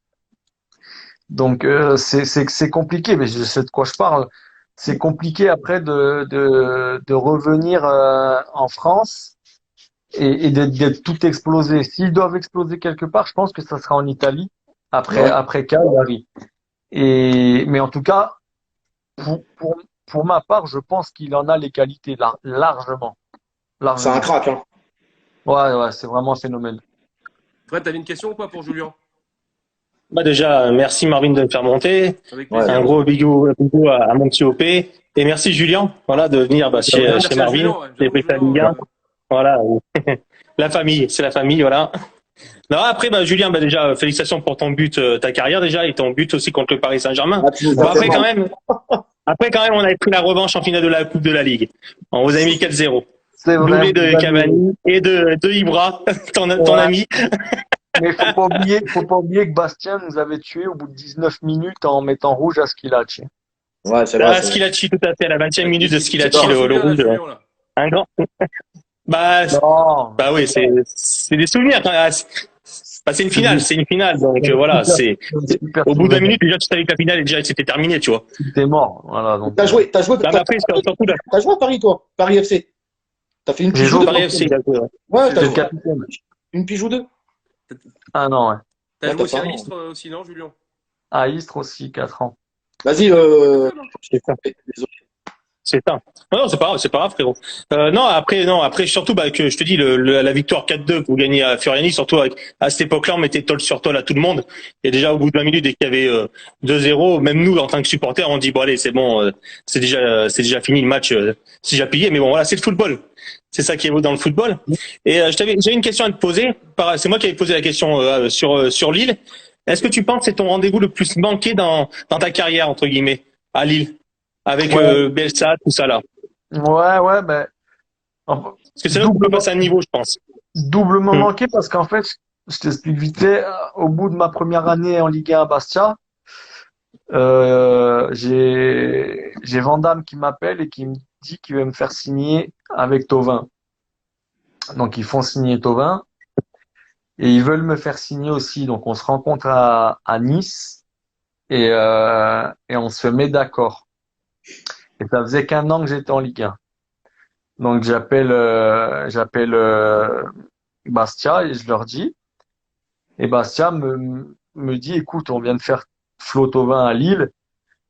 Donc c'est compliqué, mais je sais de quoi je parle. C'est compliqué après de revenir en France et d'être tout explosé. S'ils doivent exploser quelque part, je pense que ça sera en Italie Ouais. après Cagliari. Et mais en tout cas, pour pour pour ma part, je pense qu'il en a les qualités largement, C'est un largement. crack, hein. Ouais, c'est vraiment un phénomène. Fred, t'avais une question ou pas pour Julien? Bah déjà, merci Marvin de me faire monter. Avec Ouais. Un plaisir. gros bigot à mon petit OP. Et merci Julien, voilà, de venir chez Merci à Marvin. Julien. Ouais. J'ai J'avoue, pris ta Julien, Ligue 1. Voilà. La famille, c'est la famille, voilà. Non, après, bah, Julien, bah, déjà, félicitations pour ton but, ta carrière déjà, et ton but aussi contre le Paris Saint-Germain. Ah, tu nous Bon, as fait mal. après, quand même, on avait pris la revanche en finale de la Coupe de la Ligue. On vous a mis 4-0. C'est vrai, Doublé de vous avez, Cavani et de Ibra, ton ouais. ami. Mais faut pas oublier que Bastien nous avait tués au bout de 19 minutes en mettant rouge à Schillaci. Ouais, c'est vrai, Ah, c'est vrai. Skilacci, tout à fait, à la 20e minute de il Skilacci, s'en le souvient, là, rouge. Julien, là. Un grand. Bah, Non, bah oui, c'est des souvenirs. Bah, c'est une c'est finale, des, c'est une finale. Donc c'est des voilà, super, c'est des super au bout d'un souvenirs. minute déjà tu savais que la finale déjà c'était terminé, tu vois. C'était mort. Voilà, donc, Non, mais après surtout là, t'as joué à Paris, toi? Paris FC. T'as fait une j'ai pige ou joué au deux? Paris FC, il a joué, ouais. Ouais, J'ai t'as j'étais le joué joué. capitaine. une pige ou deux? Ah non, ouais. T'as Ouais, joué t'as aussi pas. à Istres aussi, non, Julien? À Istres aussi, 4 ans. Vas-y, C'est ça. désolé. C'est ça. Non, c'est pas grave, frérot. Non, après, surtout, bah, que je te dis, la victoire 4-2 que vous gagnez à Furiani, surtout à cette époque-là, on mettait tôle sur tôle à tout le monde. Et déjà, au bout de 20 minutes, dès qu'il y avait 2-0, même nous, en tant que supporters, on dit, bon, allez, c'est bon, c'est déjà fini le match, c'est déjà plié. Mais bon, voilà, c'est le football. C'est ça qui est beau dans le football. Et j'ai une question à te poser. C'est moi qui avais posé la question sur Lille. Est-ce que tu penses que c'est ton rendez-vous le plus manqué dans ta carrière, entre guillemets, à Lille? Avec Ouais, Bielsa, tout ça là. ben, enfin, Parce que c'est là où tu peux doublement, passer un niveau, je pense. doublement Hmm. manqué parce qu'en fait, je t'explique vite fait, au bout de ma première année en Ligue 1 à Bastia, j'ai Van Damme qui m'appelle et qui me dit qu'il veut me faire signer avec Thauvin. Donc ils font signer Thauvin et ils veulent me faire signer aussi. Donc on se rencontre à Nice et on se met d'accord. Et ça faisait qu'un an que j'étais en Ligue 1. Donc j'appelle Bastia et je leur dis. Et Bastia me dit, écoute, on vient de faire Flo Thauvin à Lille.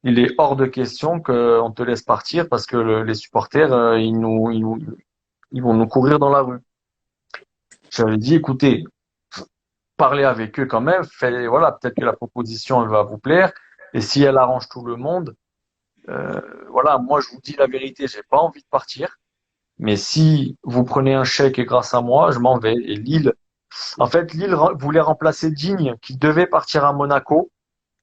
Il est hors de question qu'on te laisse partir parce que les supporters, ils vont nous courir dans la rue. J'avais dit, écoutez, parlez avec eux quand même. Voilà, peut-être que la proposition, elle va vous plaire. Et si elle arrange tout le monde, voilà, moi, je vous dis la vérité, j'ai pas envie de partir. Mais si vous prenez un chèque et grâce à moi, je m'en vais. Et Lille, en fait, Lille voulait remplacer Digne, qui devait partir à Monaco,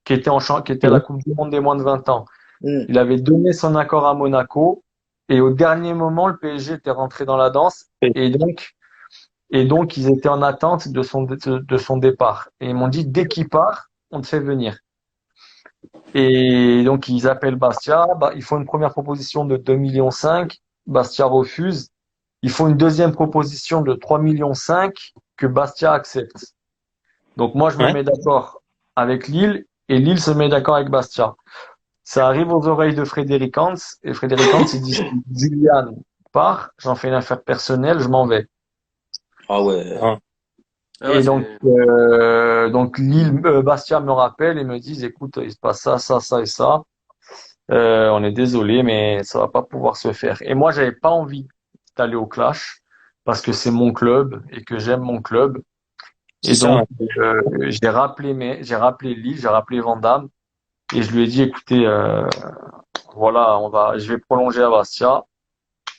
qui était à la Coupe du Monde des moins de 20 ans. Hmm. Il avait donné son accord à Monaco, et au dernier moment, le PSG était rentré dans la danse, et donc ils étaient en attente de son départ. Et ils m'ont dit, dès qu'il part, on te fait venir. Et donc ils appellent Bastia, il faut une première proposition de 2,5 millions. Bastia refuse. Il faut une deuxième proposition de 3,5 millions que Bastia accepte. Donc moi, je me Ouais. mets d'accord avec Lille et Lille se met d'accord avec Bastia. Ça arrive aux oreilles de Frédéric Hans et Frédéric Hans, il dit, Julian part, j'en fais une affaire personnelle, je m'en vais. Ah ouais. Ah. Ah ouais, Et donc, c'est. Bastia me rappelle et me dit, écoute, il se passe ça et ça. On est désolé, mais ça va pas pouvoir se faire. Et moi, j'avais pas envie d'aller au clash parce que c'est mon club et que j'aime mon club. C'est Et ça. donc, j'ai rappelé Lille, j'ai rappelé Van Damme et je lui ai dit, écoutez, voilà, je vais prolonger à Bastia.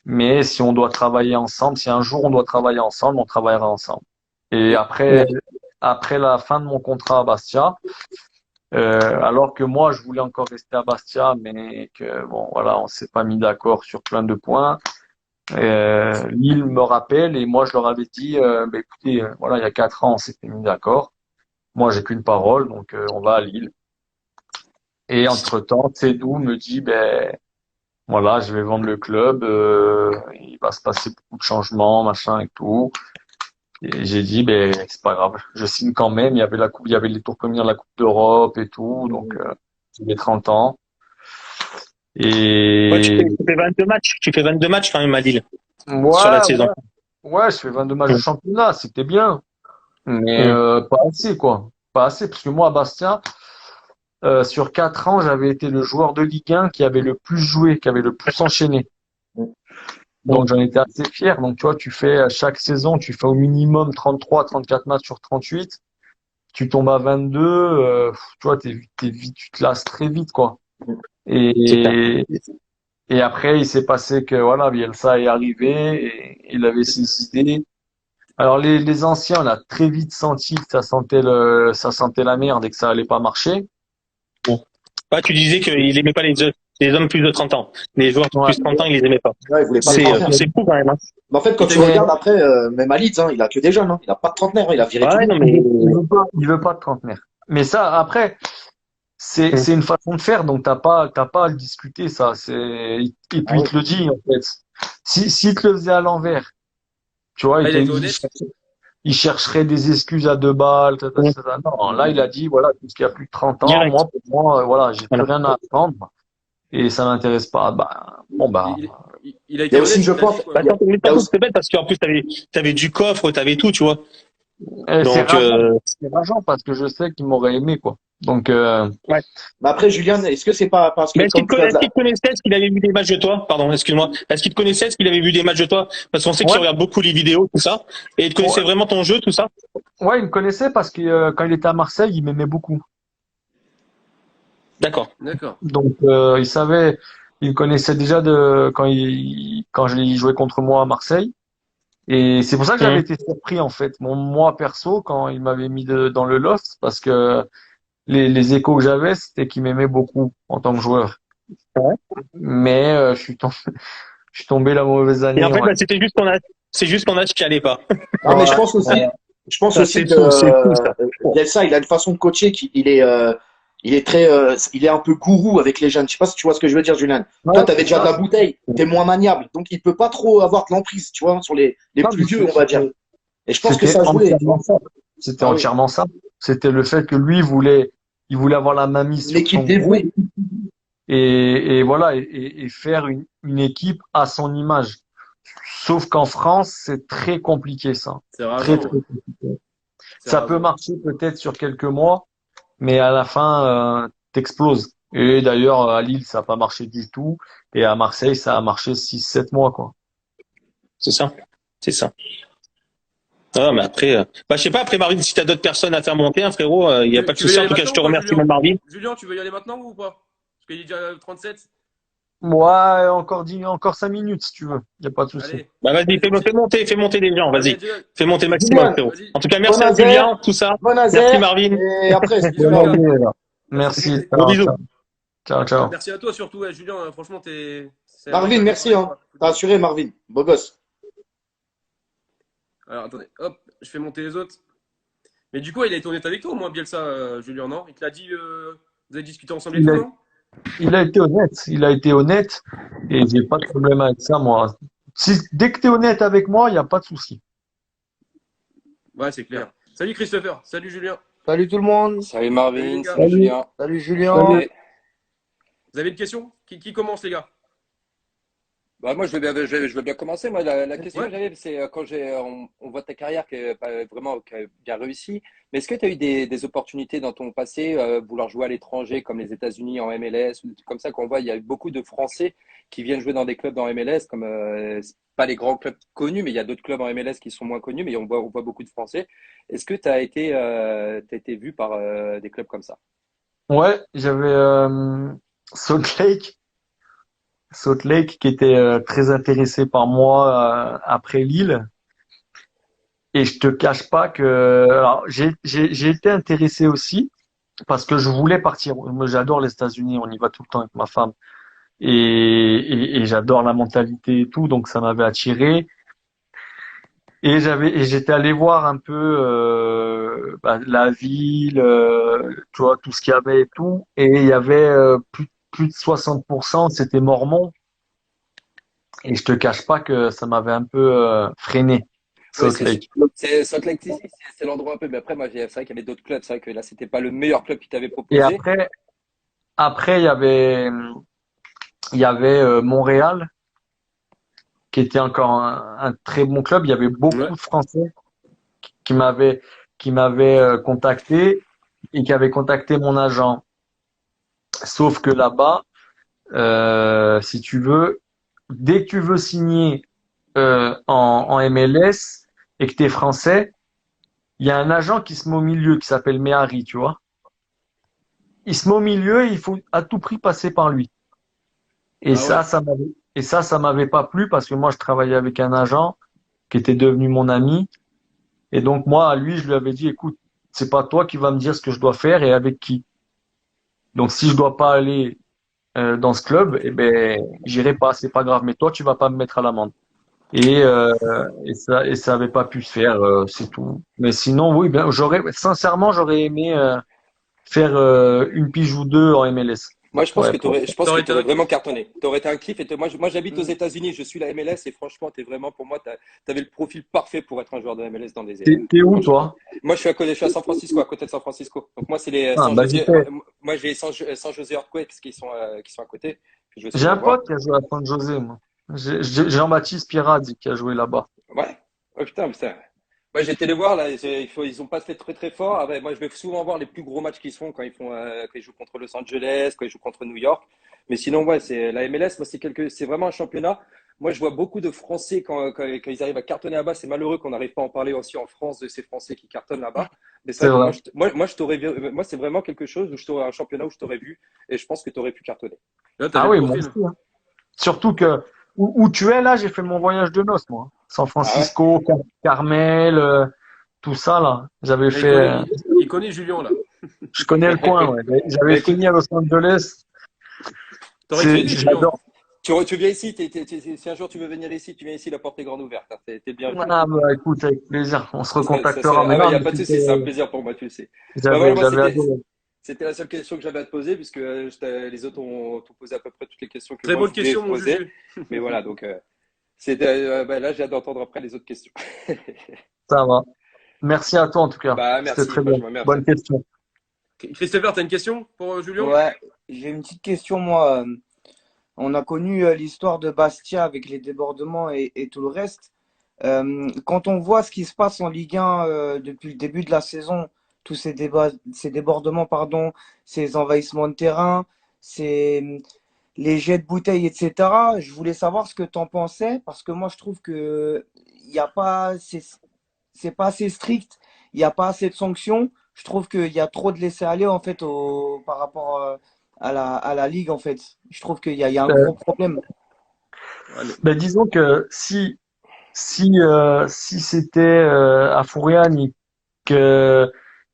Mais si on doit travailler ensemble, si un jour on doit travailler ensemble, on travaillera ensemble. Et Et, après la fin de mon contrat à Bastia, alors que moi je voulais encore rester à Bastia, mais que bon voilà, on s'est pas mis d'accord sur plein de points. Lille me rappelle et moi je leur avais dit, bah, écoutez, voilà, il y a 4 ans on s'était mis d'accord. Moi j'ai qu'une parole, donc on va à Lille. Et entre-temps, Tedou me dit, ben voilà, je vais vendre le club, il va se passer beaucoup de changements, machin et tout. Et j'ai dit, ben c'est pas grave, je signe quand même. Il y avait la coupe, il y avait les tours préliminaires de la Coupe d'Europe et tout, donc j'ai 30 ans. Ouais, tu Et fais 22 matchs. Tu fais 22 matchs quand même à Lille sur la ouais, saison. ouais, je fais 22 matchs de championnat, c'était bien, mais Mm. pas assez quoi, pas assez parce que moi à Bastia, sur 4 ans, j'avais été le joueur de Ligue 1 qui avait le plus joué, qui avait le plus enchaîné. Donc j'en étais assez fier. Donc tu vois, tu fais chaque saison, tu fais au minimum 33, 34 matchs sur 38. Tu tombes à 22, tu vois, t'es vite, tu te lasses très vite, quoi. C'est clair. Et, et après, il s'est passé que voilà, Bielsa est arrivé et il avait ses idées. Alors les anciens, on a très vite senti que ça sentait la merde et que ça allait pas marcher. Ouais, tu disais qu'il aimait pas les hommes plus de 30 ans. Les joueurs Ouais. plus de 30 ans, il les aimait pas. Ouais, il voulait pas de trentenaire. C'est fou quand même. Hein. Mais en fait, quand il t'a tu dit, regardes après, même à Leeds, hein, il a que des jeunes, hein. Il a pas de trentenaire, hein. Il a viré tout le Ouais, non monde. mais Il veut pas de trentenaire. Mais ça, après, Mm. c'est une façon de faire, donc t'as pas à le discuter, ça. Et puis Ah il oui. te le dit, en fait. S'il te le faisait à l'envers, tu vois, ah, il a été honnête. il chercherait des excuses à 2 balles, Mm. Non, là, il a dit, voilà, puisqu'il y a plus de 30 ans, Direct. moi, pour moi, voilà, j'ai plus Voilà. rien à apprendre et ça m'intéresse pas. Bah, bon, bah, Il a Il y été a aussi, honnête, je il t'a pense, dit quoi. Bah, il y a, mais il y a surtout, aussi, c'était bête parce qu'en plus, t'avais du coffre, t'avais tout, tu vois. c'est Donc, rageant. C'est rageant parce que je sais qu'il m'aurait aimé, quoi. Donc, ouais. mais après, Julien, est-ce que c'est pas parce que Mais comme tu as de est-ce qu'il la, te connaissait, est-ce qu'il avait vu des matchs de toi? Pardon, excuse-moi. Est-ce qu'il te connaissait, est-ce qu'il avait vu des matchs de toi? Parce qu'on sait que tu ouais, regardes beaucoup les vidéos, tout ça. Et il te connaissait ouais, vraiment ton jeu, tout ça? ouais, il me connaissait parce que quand il était à Marseille, il m'aimait beaucoup. D'accord. D'accord. Donc, il me connaissait déjà quand il jouait contre moi à Marseille. Et c'est pour ça que j'avais Hum. été surpris, en fait, moi perso, quand il m'avait mis dans le loft, parce que les échos que j'avais, c'était qu'il m'aimait beaucoup en tant que joueur. Ouais. Mais je suis tombé la mauvaise Et en année. fait, bah, c'était juste ton âge. C'est juste ton âge qui allait pas. non, mais Ouais, je pense Ça, aussi que c'est fou, ça. Bielsa, il a une façon de coacher il est très, il est un peu gourou avec les jeunes. Je sais pas si tu vois ce que je veux dire, Julien. ouais, Toi, t'avais c'est déjà de ça. la bouteille, t'es moins maniable, donc il peut pas trop avoir de l'emprise, tu vois, sur les Non, plus mais vieux, on va dire. Et je pense que c'était ça jouait, tu entièrement vois. ça. C'était Ah oui, entièrement ça. C'était le fait que lui il voulait avoir la main mise une sur équipe son groupe dévouée. et voilà, et faire une équipe à son image. Sauf qu'en France, c'est très compliqué, ça. C'est Très, rageant, très ouais. compliqué. C'est Ça peut rageant. marcher peut-être sur quelques mois, mais à la fin, t'exploses. Et d'ailleurs, à Lille, ça n'a pas marché du tout. Et à Marseille, ça a marché 6, 7 mois, quoi. C'est ça. C'est ça. Ah, mais après, bah, je sais pas, après Marvin, si t'as d'autres personnes à faire monter, hein, frérot, il y a pas de Tu veux y souci. En aller tout cas, je maintenant te ou pas, remercie, Julien? mon Marvin. Julien, tu veux y aller maintenant ou pas? Parce qu'il est déjà 37. Ouais, encore 5 minutes, si tu veux. Il n'y a pas de souci. Allez, Bah, vas-y, vas-y, vas-y. fais monter les gens, Vas-y, vas-y. Julien, Fais monter le maximum, Julien, frérot. vas-y. En tout cas, bon merci à Nazaire, Julien, tout ça. bon Merci, Nazaire, Marvin. et après, Bisous, Bonne les ciao. gars. année, là. Vas-y. Merci. Gros Ciao, bisous. ciao. Ciao, ciao. Merci à toi surtout, ouais, Julien. Franchement, c'est un mec Marvin, à merci, comparer, hein. quoi. T'as assuré, Marvin. Beau gosse. Alors, attendez, hop, je fais monter les autres. Mais du coup, il a été honnête avec toi, au moins, Bielsa, Julien, non? Il te l'a dit, vous avez discuté ensemble et Il tout, a, non? il a été honnête. Il a été honnête. Et j'ai pas de problème avec ça, moi. Dès que tu es honnête avec moi, il n'y a pas de souci. Ouais, c'est clair. Salut Christopher, salut Julien, Salut tout le monde. Salut salut les Marvin, gars. salut Salut. Julien. Salut Salut. Julien. Et, Vous avez une question? Qui commence, les gars? bah, moi, je veux bien commencer. Moi, la question Ouais. que j'avais, c'est quand on voit ta carrière qui est vraiment qui a bien réussi. Mais est-ce que tu as eu des opportunités dans ton passé, vouloir jouer à l'étranger, comme les États-Unis en MLS ou des trucs comme ça, qu'on voit, il y a beaucoup de Français qui viennent jouer dans des clubs en MLS, comme c'est pas les grands clubs connus, mais il y a d'autres clubs en MLS qui sont moins connus, mais on voit beaucoup de Français. Est-ce que tu t'as été vu par des clubs comme ça? Ouais, j'avais Salt Lake. Salt Lake, qui était très intéressé par moi après Lille. Et je te cache pas que alors, j'ai été intéressé aussi parce que je voulais partir. Moi, j'adore les États-Unis, on y va tout le temps avec ma femme. Et j'adore la mentalité et tout, donc ça m'avait attiré. Et j'étais allé voir un peu la ville, tu vois, tout ce qu'il y avait et tout. Et il y avait plus de 60%, c'était mormon. Et je te cache pas que ça m'avait un peu freiné, Ouais, Salt Lake. Salt Lake City, c'est l'endroit un peu. Mais après, moi, c'est vrai qu'il y avait d'autres clubs. C'est vrai que là, c'était pas le meilleur club qui t'avait Et proposé. après il y avait Montréal, qui était encore un très bon club. Il y avait Ouais. beaucoup de Français qui m'avaient contacté et qui avaient contacté mon agent. Sauf que là-bas, si tu veux, dès que tu veux signer en MLS et que tu es français, il y a un agent qui se met au milieu qui s'appelle Mehari, tu vois. Il se met au milieu et il faut à tout prix passer par lui. Et Ah ouais. ça m'avait pas plu parce que moi, je travaillais avec un agent qui était devenu mon ami. Et donc, moi, à lui, je lui avais dit, écoute, c'est pas toi qui vas me dire ce que je dois faire et avec qui. Donc, si je dois pas aller dans ce club, eh ben, j'irai pas, c'est pas grave. Mais toi, tu vas pas me mettre à l'amende. Et ça avait pas pu se faire, c'est tout. Mais sinon, oui, ben, sincèrement, j'aurais aimé faire une pige ou deux en MLS. Moi, je pense Ouais, que je pense Ça que aurait été t'aurais un vraiment kiff. cartonné. T'aurais été un kiff. Moi, j'habite aux Mm. États-Unis. Je suis la MLS et franchement, t'es vraiment, pour moi, t'avais le profil parfait pour être un joueur de MLS dans T'es où, toi? Moi, je suis à San Francisco, à côté de San Francisco. Donc, moi, c'est les Ah, San bah, j'y José. fais. Moi, j'ai San José Earthquakes qui sont à côté, que je vais J'ai un souvent voir. pote qui a joué à San José, moi. Jean-Baptiste Pirazzi qui a joué là-bas. Ouais. Oh putain, mais ça. Moi, j'ai été les voir là. Ils ont pas fait très très fort. Ah ouais, moi, je vais souvent voir les plus gros matchs qu'ils se font quand ils jouent contre Los Angeles, quand ils jouent contre New York. Mais sinon, ouais, c'est la MLS. Moi, c'est vraiment un championnat. Moi, je vois beaucoup de Français quand ils arrivent à cartonner là-bas. C'est malheureux qu'on n'arrive pas à en parler aussi en France de ces Français qui cartonnent là-bas. Mais c'est C'est vrai que vrai. moi, moi, c'est vraiment quelque chose où un championnat où je t'aurais vu et je pense que tu aurais pu cartonner. Là, t'avais Ah le oui, moi profil. aussi, hein. Surtout que où tu es là, j'ai fait mon voyage de noces, moi. San Ah ouais? Francisco, Carmel, tout ça là. J'avais Là, fait, il connaît Julien, là. je connais le coin, ouais. J'avais Bah, écoute, fini à Los Angeles. T'aurais été venu, Julien. J'adore. tu viens ici, si un jour tu veux venir ici, tu viens ici, la porte est grande ouverte, hein. T'es le bienvenu. Ah, bah, écoute, avec plaisir. On se recontactera. Mais Ah ouais, non, il n'y a mais pas de souci, c'est un plaisir pour moi, tu le sais. Bah voilà, j'avais adoré. c'était la seule question que j'avais à te poser, puisque les autres ont posé à peu près toutes les questions que Très moi je bonne voulais question, mon poser. Juju. Mais voilà, donc là, j'ai hâte d'entendre après les autres questions. Ça va. Merci à toi en tout cas. Bah C'était merci, très bien. franchement, merci. Bonne question. Christopher, t'as une question pour Julien? Ouais, j'ai une petite question, moi. On a connu l'histoire de Bastia avec les débordements et tout le reste. Quand on voit ce qui se passe en Ligue 1 depuis le début de la saison, tous ces débordements, pardon, ces envahissements de terrain, les jets de bouteilles, etc. Je voulais savoir ce que tu en pensais parce que moi je trouve que il y a pas, c'est pas assez strict, il n'y a pas assez de sanctions. Je trouve qu'il y a trop de laisser-aller en fait par rapport à la Ligue en fait. Je trouve qu'il y a un Euh, gros problème. Ouais, ben, disons que si c'était à Fouriani que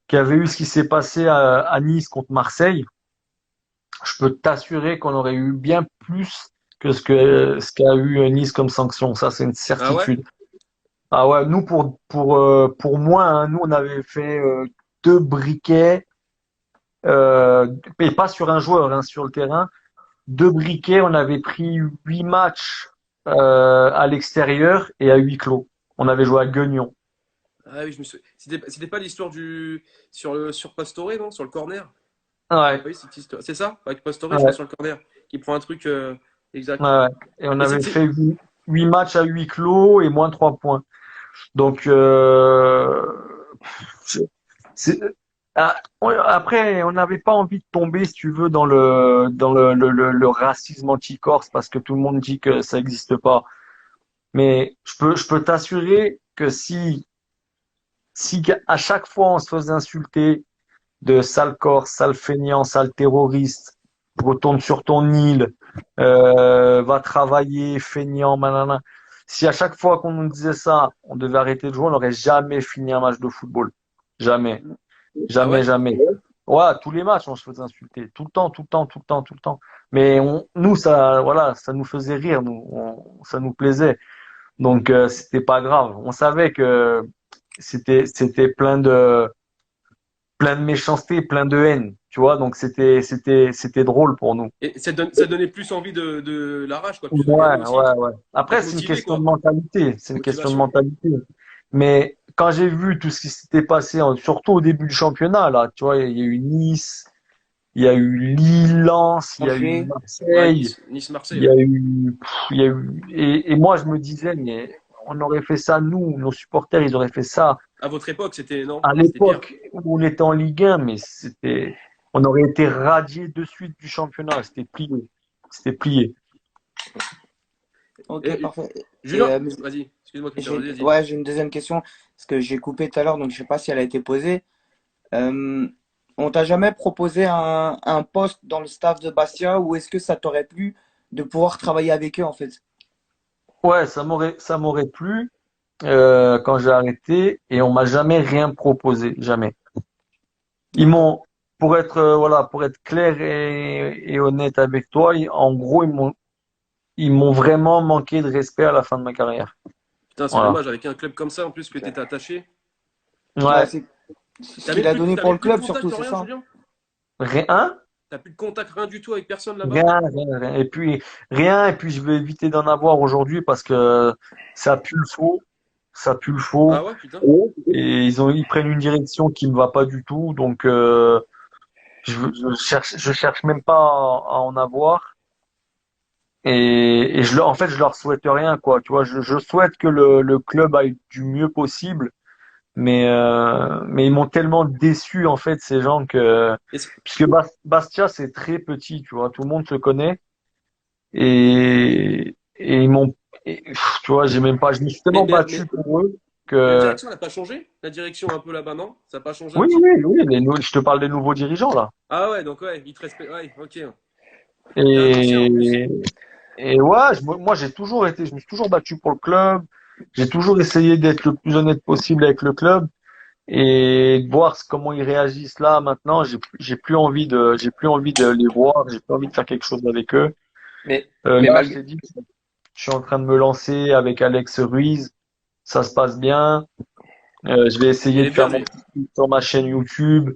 qu'il y avait eu ce qui s'est passé à Nice contre Marseille, je peux t'assurer qu'on aurait eu bien plus que ce qu'a eu Nice comme sanction. Ça, c'est une ah ouais? certitude. Ah ouais, nous pour moi, hein, nous on avait fait deux briquets et pas sur un joueur, hein, sur le terrain. Deux briquets, on avait pris 8 matchs à l'extérieur et à huis clos. On avait joué à Guignon. Ah oui, je me souviens. C'était pas l'histoire sur Pastore, non? Sur le corner? Il y a Ouais, pas eu cette histoire. C'est ça? Avec Pastore, je crois, ouais, sur le corner. Qui prend un truc ouais, exact. ouais. Et on Et avait fait 8 matchs à huis clos et moins 3 points. Donc, c'est, après, on n'avait pas envie de tomber, si tu veux, dans le racisme anti-corse parce que tout le monde dit que ça n'existe pas. Mais je peux t'assurer que si à chaque fois on se faisait insulter de sale corse, sale feignant, sale terroriste, retourne sur ton île, va travailler, feignant, manana. Si à chaque fois qu'on nous disait ça, on devait arrêter de jouer, on n'aurait jamais fini un match de football. Jamais. Ah Jamais, ouais? jamais. Ouais, tous les matchs, on se faisait insulter. Tout le temps, tout le temps, tout le temps, tout le temps. Mais nous, ça, voilà, ça nous faisait rire, ça nous plaisait. Donc, c'était pas grave. On savait que c'était plein de méchanceté, plein de haine, tu vois. Donc, c'était drôle pour nous. Et ça donnait plus envie de la rage, quoi, plus de y Ouais, aller aussi. ouais, ouais. Ça Après, te c'est une motivait, question de quoi. mentalité. C'est une question de Motivation. mentalité. Mais quand j'ai vu tout ce qui s'était passé, surtout au début du championnat, là, tu vois, il y a eu Nice, il y a eu Lille, Lens, il y a eu Angers. Ouais, Marseille, Nice-Marseille, il y ouais. a eu, il y a eu, et moi, je me disais, mais on aurait fait ça, nous, nos supporters, ils auraient fait ça À votre époque, c'était, non, à c'était pire. l'époque où on était en Ligue 1, mais on aurait été radié de suite du championnat. C'était plié. C'était plié. Ok, Et, parfait. Et, Julien, vas-y, excuse-moi, Christian, vas-y. ouais, j'ai une deuxième question, parce que j'ai coupé tout à l'heure, donc je sais pas si elle a été posée. Euh, on t'a jamais proposé un poste dans le staff de Bastia, ou est-ce que ça t'aurait plu de pouvoir travailler avec eux, en fait? Ouais, ça m'aurait plu quand j'ai arrêté et on m'a jamais rien proposé, jamais. Ils D'accord. m'ont, pour être clair et honnête avec toi, en gros, ils m'ont vraiment manqué de respect à la fin de ma carrière. Putain, c'est Voilà. dommage, avec un club comme ça, en plus, que Ok. t'étais attaché. Ouais, Ouais, c'est ce qu'il a donné T'as pour même c'est le plus de club, contact, surtout, c'est rien, ça? Julien? rien. T'as plus de contact, rien du tout avec personne là-bas? Rien, rien, rien. Et puis, rien, et puis je vais éviter d'en avoir aujourd'hui parce que ça pue le faux. Ça pue le Ah faux. ouais, putain. Et ils prennent une direction qui me va pas du tout. Donc, je cherche même pas à en avoir. Et en fait, je leur souhaite rien, quoi. Tu vois, je souhaite que le club aille du mieux possible. Mais ils m'ont tellement déçu, en fait, ces gens Est-ce- puisque Bastia, c'est très petit, tu vois. Tout le monde se connaît. Et ils m'ont, tu vois, j'ai même pas, je me suis Mais, tellement mais, battu mais, pour eux mais la que, direction, elle n'a pas changé? La direction un peu là-bas, non? Ça n'a pas changé un oui, petit peu? oui, oui, je te parle des nouveaux dirigeants, là. Ah ouais, donc ouais, ils te respectent. Ouais, ok. T'es un ancien en plus. Et, et ouais, moi, je me suis toujours battu pour le club. J'ai toujours essayé d'être le plus honnête possible avec le club et de voir comment ils réagissent là maintenant. J'ai plus envie de les voir. J'ai plus envie de faire quelque chose avec eux. Mais, mais Là, je malgré, t'ai dit, je suis en train de me lancer avec Alex Ruiz. Ça se passe bien. Je vais Il essayer est de bien, faire mon lui. petit truc sur ma chaîne YouTube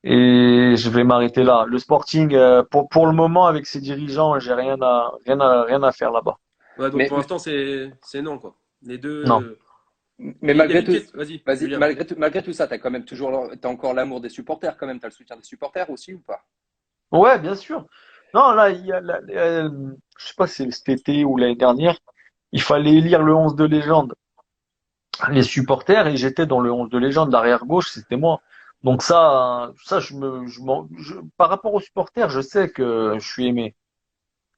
et je vais m'arrêter là. Le Sporting, pour le moment, avec ses dirigeants, j'ai rien à faire là-bas. Ouais, donc mais, pour l'instant, c'est non, quoi. Les Non. deux. mais Il y avait malgré une tout, question. Vas-y, vas-y, Julien. malgré tout ça, t'as quand même t'as encore l'amour des supporters, quand même, t'as le soutien des supporters aussi ou pas? Ouais, bien sûr. Non, là, je sais pas si c'est cet été ou l'année dernière, il fallait élire le 11 de légende. Les supporters, et j'étais dans le 11 de légende, l'arrière gauche, c'était moi. Donc ça, par rapport aux supporters, je sais que je suis aimé.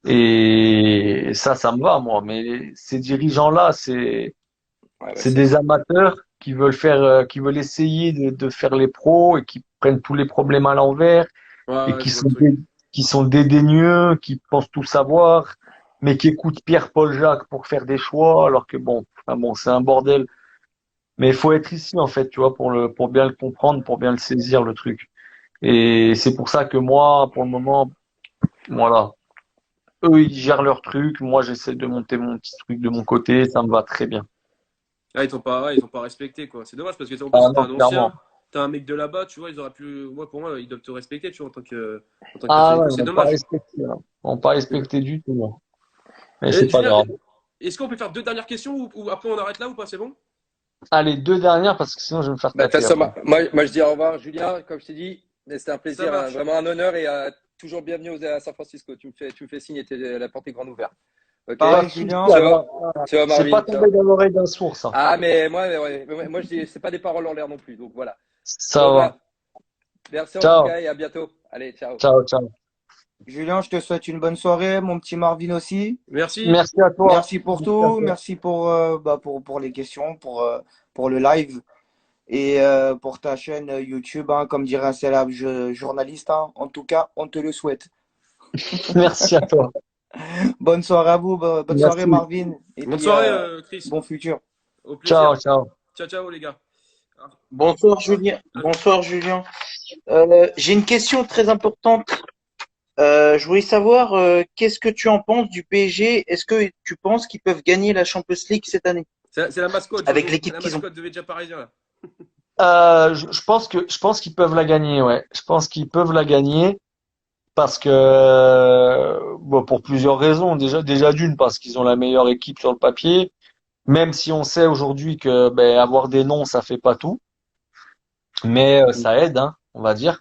Et ça me va, moi. Mais ces dirigeants-là, Ouais, ouais, c'est des amateurs qui veulent essayer de faire les pros et qui prennent tous les problèmes à l'envers Ouais, et ouais, qui je vois sont, le truc. qui sont dédaigneux, qui pensent tout savoir, mais qui écoutent Pierre-Paul Jacques pour faire des choix, alors que bon, enfin bon, c'est un bordel. Mais il faut être ici, en fait, tu vois, pour bien le comprendre, pour bien le saisir, le truc. Et c'est pour ça que moi, pour le moment, voilà. Eux, ils gèrent leur truc. Moi, j'essaie de monter mon petit truc de mon côté. Ça me va très bien. Ah, ils t'ont pas, ouais, ils ont pas respecté, quoi. C'est dommage parce que en Ah plus, t'es non, un ancien, clairement. t'es un mec de là-bas, tu vois, ils auraient pu. Ouais, pour moi, ils doivent te respecter, tu vois, en tant que Ah ouais, personnalité. ils C'est m'ont pas dommage. respecté, hein. Ils m'ont pas respecté du tout, non. Mais c'est pas Julien, grave. est-ce qu'on peut faire deux dernières questions ou après on arrête là ou pas? C'est bon? Allez, deux dernières parce que sinon je vais me faire Bah, de toute taper façon, après. je dis au revoir, Julien, comme je t'ai dit, c'était un Ça plaisir, marche. vraiment un honneur et toujours bienvenue à San Francisco. Tu me fais signe et la porte est grande ouverte. Ok? Pas Pareil, de souci. Julien. Ciao, Alors, ciao c'est pas Marvin, ciao. tombé dans l'oreille d'un sourd, ça. Ah, mais moi, ouais, moi je dis, c'est pas des paroles en l'air non plus, donc voilà. Ça Bon, va. bah, merci en tout Ciao. cas et à bientôt. Allez, ciao. Ciao, ciao. Julien, je te souhaite une bonne soirée. Mon petit Marvin aussi. Merci. Merci à toi. Merci pour Merci à tout. toi. Merci pour les questions, pour le live et pour ta chaîne YouTube, hein, comme dirait un célèbre journaliste, hein. En tout cas, on te le souhaite. Merci à toi. Bonne soirée à vous, bonne soirée Merci. Marvin, et Bonne puis soirée, Chris. bon futur. Au plaisir. Ciao, ciao. Ciao, ciao, les gars. Bonsoir Ah, Julien. ah, Bonsoir Julien. J'ai une question très importante. Je voulais savoir qu'est-ce que tu en penses du PSG? Est-ce que tu penses qu'ils peuvent gagner la Champions League cette année c'est la mascotte, avec Jojo. C'est l'équipe la qu'ils ont? mascotte de Védia Parisien, là. Je pense qu'ils peuvent la gagner, ouais. Je pense qu'ils peuvent la gagner parce que bon, pour plusieurs raisons. Déjà d'une parce qu'ils ont la meilleure équipe sur le papier. Même si on sait aujourd'hui que ben, avoir des noms ça fait pas tout, mais ça aide, hein, on va dire.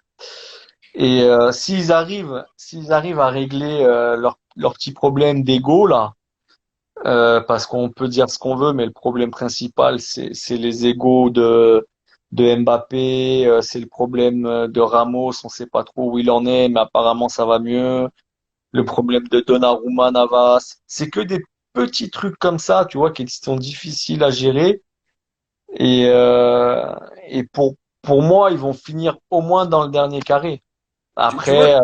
Et s'ils arrivent à régler leur petit problème d'ego là, parce qu'on peut dire ce qu'on veut, mais le problème principal c'est les égos de Mbappé, c'est le problème de Ramos, on sait pas trop où il en est, mais apparemment ça va mieux. Le problème de Donnarumma, Navas, c'est que des petits trucs comme ça, tu vois, qui sont difficiles à gérer. Et, euh, et pour moi, ils vont finir au moins dans le dernier carré. Tu vois, Après,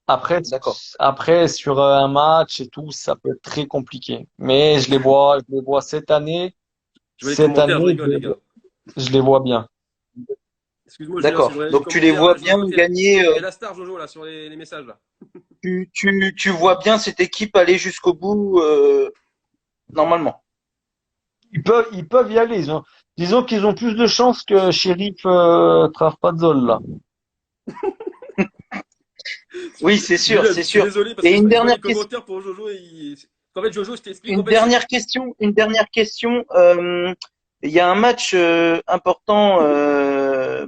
après, D'accord. après, sur un match et tout, ça peut être très compliqué. Mais je les vois je vois les cette commentaires, je année, rigole, les gars. je les vois bien. Excuse-moi, Julien, si je D'accord. réagis aux Donc tu les commentaires, vois là, je bien vois que gagner. t'es la star, Jojo, là, sur les messages, là. Tu vois bien cette équipe aller jusqu'au bout normalement. Ils peuvent y aller. Disons qu'ils ont plus de chances que Sheriff Trafpazzol, là. Oui, c'est sûr, Julien, c'est je suis sûr. désolé parce Et que une je vois les dernière question. commentaires pour Jojo. En fait, Jojo, je t'explique. En fait, Une dernière question. Il y a un match important.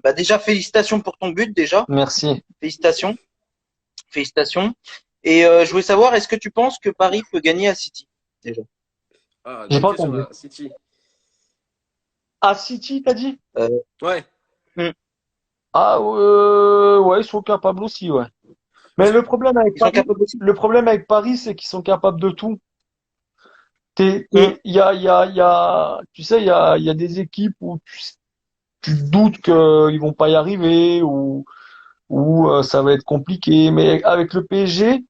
Bah déjà, félicitations pour ton but déjà. Merci. Félicitations, félicitations. Et je voulais savoir, est-ce que tu penses que Paris peut gagner à City déjà? Ah, J'ai bonne pas question, entendu. là. City. Ah, City, t'as dit? Euh, Ouais. hmm, Ah, ouais, ils sont capables aussi, ouais. Mais Parce que, ils sont capables aussi. Le problème avec Paris, c'est qu'ils sont capables de tout. Hmm, Tu sais, il y a des équipes où tu te doutes qu'ils vont pas y arriver ou ça va être compliqué. Mais avec le PSG,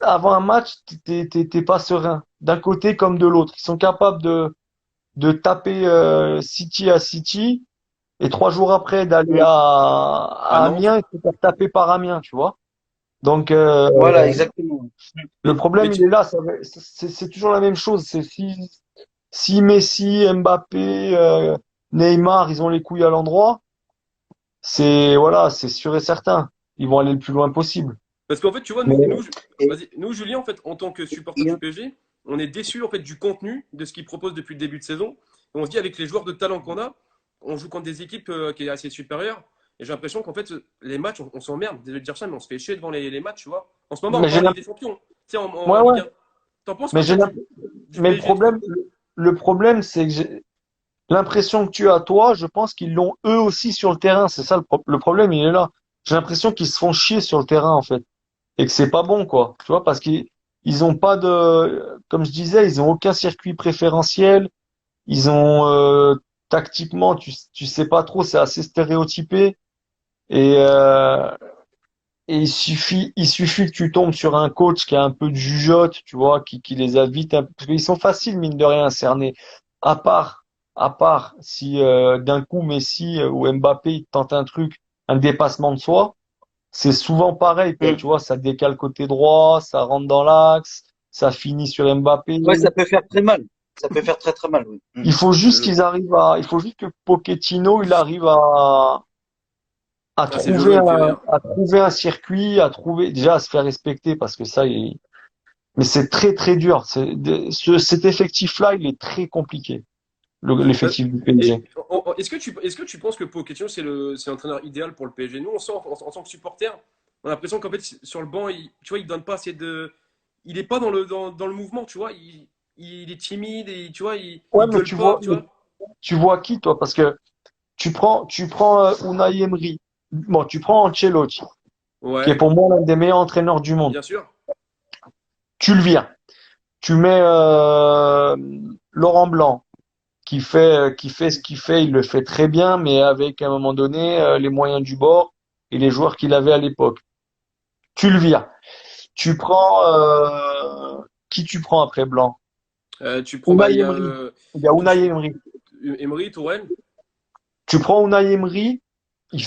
avant un match, t'es pas serein. D'un côté comme de l'autre. Ils sont capables de taper City à City et 3 jours après d'aller hmm. à à Nantes. Amiens et se faire taper par Amiens, tu vois. Donc, Voilà, exactement. le Mais problème, il est là. C'est toujours la même chose. C'est si Messi, Mbappé, Neymar, ils ont les couilles à l'endroit, voilà, c'est sûr et certain. Ils vont aller le plus loin possible. Parce qu'en fait, tu vois, Mais Et, vas-y, nous, Julien, en fait, en tant que supporter et- du PSG, on est déçu en fait du contenu de ce qu'ils proposent depuis le début de saison. Et on se dit avec les joueurs de talent qu'on a, on joue contre des équipes qui est assez supérieures. Et j'ai l'impression qu'en fait, les matchs, on s'emmerde. Désolé de dire ça, mais on se fait chier devant les matchs, tu vois. En ce moment, mais encore j'ai en Ligue l'imp- des Champions, tu sais, ouais, en ouais. Ligue 1. T'en penses Mais quoi, j'ai toi, l'imp- du mais PSG, toi? le problème, c'est que j'ai l'impression que tu as toi, je pense qu'ils l'ont eux aussi sur le terrain. C'est ça le problème, il est là. J'ai l'impression qu'ils se font chier sur le terrain en fait et que c'est pas bon quoi. Tu vois parce qu'ils ont pas de, comme je disais, ils ont aucun circuit préférentiel. Ils ont tactiquement, tu sais pas trop, c'est assez stéréotypé et et il suffit que tu tombes sur un coach qui a un peu de jugeote, tu vois, qui les a vite, parce qu'ils sont faciles, mine de rien, à cerner. À part, à part si d'un coup Messi ou Mbappé ils tentent un truc, un dépassement de soi, c'est souvent pareil, quoi, hmm. tu vois, ça décale côté droit, ça rentre dans l'axe, ça finit sur Mbappé. Ouais, ça peut faire très mal. Ça peut faire très très mal. Oui. Hmm. Il faut juste que Pochettino, il arrive Ah, c'est Jojo le pire. à trouver un circuit, à trouver, déjà à se faire respecter parce que ça, mais c'est très très dur. Cet effectif-là, il est très compliqué, l'effectif du Et PSG. est-ce que tu penses que Pochettino c'est l'entraîneur idéal pour le PSG? Nous, on sent en tant que supporter, on a l'impression qu'en fait sur le banc, tu vois, il donne pas assez de, il est pas dans le mouvement, tu vois, il est timide et tu vois, Ouais, il gueule pas, tu mais vois. tu vois qui, toi? Parce que tu prends Unai Emery. Bon, tu prends Ancelotti, qui est Ouais, pour moi l'un des meilleurs entraîneurs du monde. bien sûr. Tu le vires. Tu mets Laurent Blanc, qui fait ce qu'il fait, il le fait très bien, mais avec à un moment donné les moyens du bord et les joueurs qu'il avait à l'époque. Tu le vires. Tu prends qui tu prends après Blanc? Tu prends, bah, Unai Emery. Il y a tout de Unai suite, Emery. Emery, Tourelle. Tu prends Unai Emery, Ok.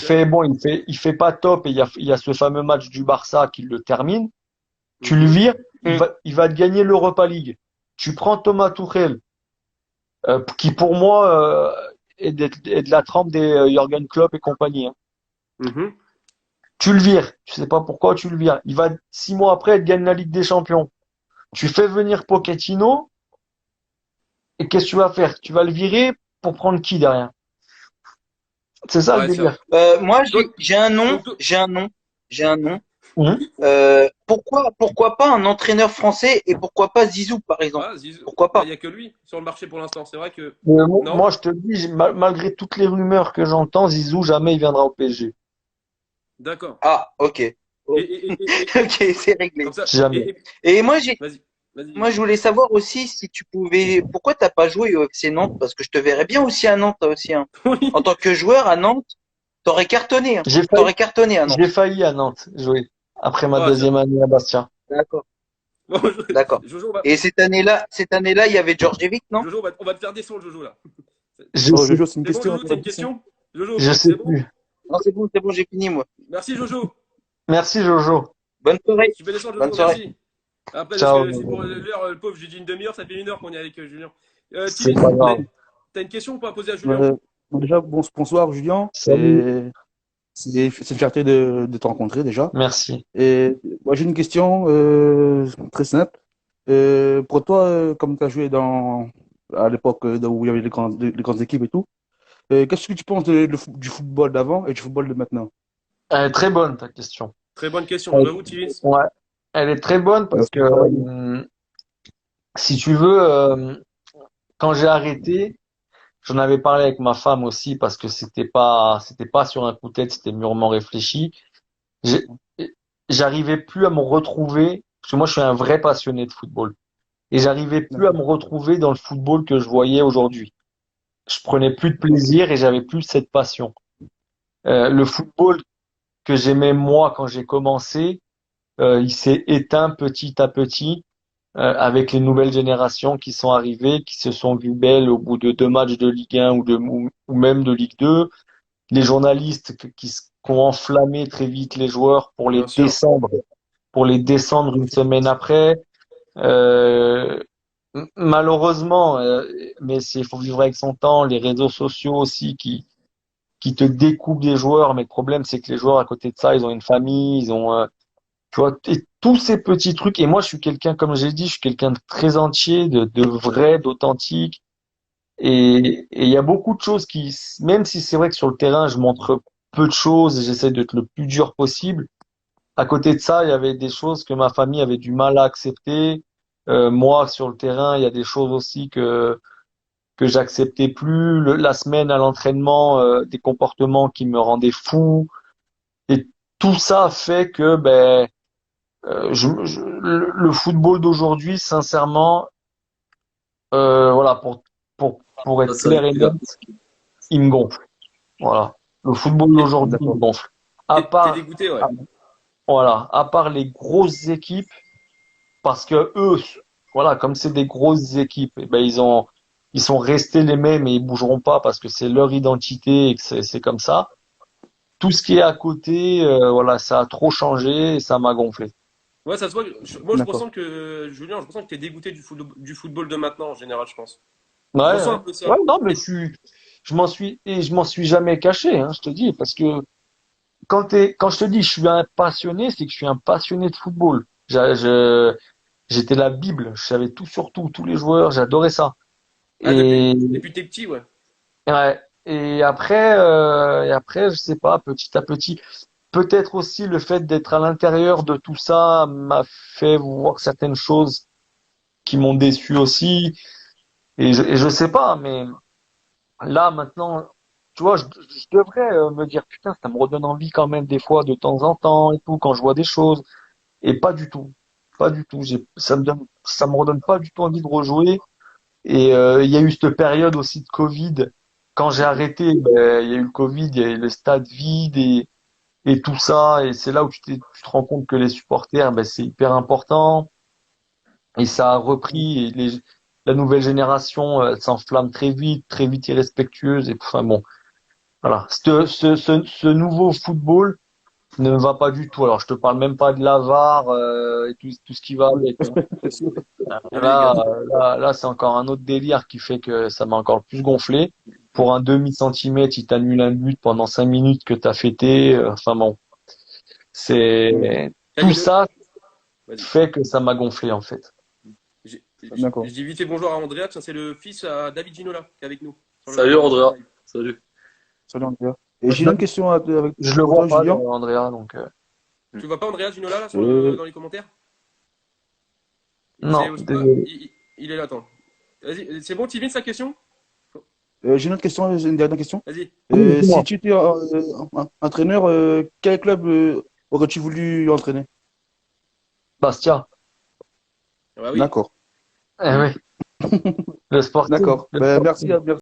il fait pas top et il y a ce fameux match du Barça qui le termine. Tu le Mhm. vires, Hmm. il va te gagner l'Europa League. Tu prends Thomas Tuchel, qui pour moi est de la trempe des Jürgen Klopp et compagnie, hein. Mhm. Tu le vires, tu sais pas pourquoi tu le vires. Il va 6 mois après, il te gagne la Ligue des Champions. Tu fais venir Pochettino et qu'est-ce que tu vas faire? Tu vas le virer pour prendre qui derrière? C'est ça le Ouais, c'est vrai. délire. Moi, Toi, j'ai un nom, donc, toi- j'ai un nom. Mhm. Pourquoi pas un entraîneur français et pourquoi pas Zizou, par exemple? ah, Zizou, Pourquoi bah, il pas? n'y a que lui sur le marché pour l'instant. C'est vrai que. Non? Moi, je te dis, malgré toutes les rumeurs que j'entends, Zizou, jamais il viendra au PSG. D'accord. Ah, ok. Et, Ok, et, et, et, et- ok, c'est réglé. comme ça. Jamais. Et Vas-y. Vas-y, moi, dis-moi. je voulais savoir aussi si tu pouvais, pourquoi t'as pas joué au FC Nantes? Parce que je te verrais bien aussi à Nantes, toi aussi, hein. Oui. En tant que joueur à Nantes, t'aurais cartonné, hein. J'ai failli, T'aurais cartonné à Nantes. j'ai failli à Nantes jouer après ma Ouais, deuxième année à Bastia. D'accord, bon, d'accord. Jojo, Et cette année-là, il y avait Djordjevic, non? Jojo, on va te faire descendre, Jojo, là. C'est Je Oh, sais, Jojo, c'est une c'est bon, question. Jojo, t'as une question? Jojo, je sais c'est bon? plus. Non, c'est bon, j'ai fini, moi. Merci, Jojo. Merci Jojo. Bonne soirée. Tu peux descendre, Bonne Jojo, soirée. merci. Après, parce Ciao. que c'est pour l'heure, le pauvre, j'ai dit une demi-heure, ça fait 1 heure qu'on est avec Julien. C'est Tivis, pas grave. t'as une question pour poser à Julien? Euh, déjà, bonsoir, Julien. Salut. Et c'est une fierté de te rencontrer déjà. Merci. Et moi, j'ai une question très simple. Pour toi, comme tu as joué à l'époque où il y avait les grandes équipes et tout, qu'est-ce que tu penses du football d'avant et du football de maintenant? Elle est très bonne ta question. Très bonne question. Elle, J'avoue, Tivis. ouais, elle est très bonne parce que Vas-y. si tu veux, quand j'ai arrêté, j'en avais parlé avec ma femme aussi parce que c'était pas sur un coup de tête, c'était mûrement réfléchi. J'ai- J'arrivais plus à me retrouver parce que moi je suis un vrai passionné de football et j'arrivais plus à D'accord. me retrouver dans le football que je voyais aujourd'hui. Je prenais plus de plaisir et j'avais plus cette passion. Le football que j'aimais moi quand j'ai commencé, il s'est éteint petit à petit avec les nouvelles générations qui sont arrivées, qui se sont vues belles au bout de 2 matchs de Ligue 1 ou même de Ligue 2. Les journalistes qui ont enflammé très vite les joueurs Bien sûr. pour les descendre une semaine après. Euh, Malheureusement, mais il faut vivre avec son temps. Les réseaux sociaux aussi qui te découpent des joueurs. Mais le problème, c'est que les joueurs à côté de ça, ils ont une famille, ils ont tu vois, et tous ces petits trucs. Et moi, je suis quelqu'un, comme j'ai dit, je suis quelqu'un de très entier, de vrai, d'authentique. Et il y a beaucoup de choses même si c'est vrai que sur le terrain, je montre peu de choses et j'essaie d'être le plus dur possible. À côté de ça, il y avait des choses que ma famille avait du mal à accepter. Moi, sur le terrain, il y a des choses aussi que j'acceptais plus. La semaine à l'entraînement, des comportements qui me rendaient fou. Et tout ça fait que le football d'aujourd'hui, sincèrement, voilà, pour être clair et net, il me gonfle. Voilà. Le football T'es d'aujourd'hui, il me D'accord. gonfle. À t'es part, dégoûté, ouais. voilà, à part les grosses équipes, parce que eux, voilà, comme c'est des grosses équipes, eh ben ils sont restés les mêmes et ils bougeront pas parce que c'est leur identité et que c'est comme ça. Tout ce qui est à côté, voilà, ça a trop changé et ça m'a gonflé. Ouais, ça se voit. Moi, je D'accord. ressens que, Julien, je ressens que t'es dégoûté du football de maintenant, en général, je pense. Ouais, Je ouais. ressens un peu Ouais, ça. non, mais je m'en suis jamais caché, hein, je te dis, parce que quand je te dis je suis un passionné, c'est que je suis un passionné de football. J'étais la Bible, je savais tout sur tout, tous les joueurs, j'adorais ça. Ah, Et, depuis t'es petit, ouais. ouais, et après, je sais pas, petit à petit, peut-être aussi le fait d'être à l'intérieur de tout ça m'a fait voir certaines choses qui m'ont déçu aussi. Et je sais pas, mais là maintenant, tu vois, je devrais me dire putain, ça me redonne envie quand même des fois de temps en temps et tout quand je vois des choses. Et pas du tout, pas du tout. Ça me redonne pas du tout envie de rejouer. Et il y a eu cette période aussi de Covid. Quand j'ai arrêté, ben, il y a eu le Covid, il y a eu le stade vide et tout ça. Et c'est là où tu te rends compte que les supporters, ben, c'est hyper important. Et ça a repris. Et la nouvelle génération, elle s'enflamme très vite irrespectueuse. Et enfin bon, voilà. Ce nouveau football ne me va pas du tout. Alors, je te parle même pas de la VAR et tout ce qui va avec, hein. Allez, les gars. Là, c'est encore un autre délire qui fait que ça m'a encore plus gonflé. Pour un demi-centimètre, il t'annule un but pendant 5 minutes que t'as fêté. Enfin bon, c'est tout Camilo, ça vas-y. fait que ça m'a gonflé en fait. D'accord. Je dis vite fait bonjour à Andrea, tiens, c'est le fils à David Ginola qui est avec nous. Sur Salut Andrea. Salut. Salut, Andrea. Et j'ai une question Je le pour vois toi, pas, Julien. Andrea, donc Tu vois pas Andrea Ginola là Euh, dans les commentaires? non, C'est- désolé. il est là, attends. Vas-y, c'est bon, Tivin, sa question? j'ai une autre question, une dernière question. Vas-y. Oui, dis-moi. Si tu étais entraîneur, quel club aurais-tu voulu entraîner? Bastia. Ah bah oui. D'accord. Eh oui. Le sportif. D'accord. Le Ben, sportif. merci.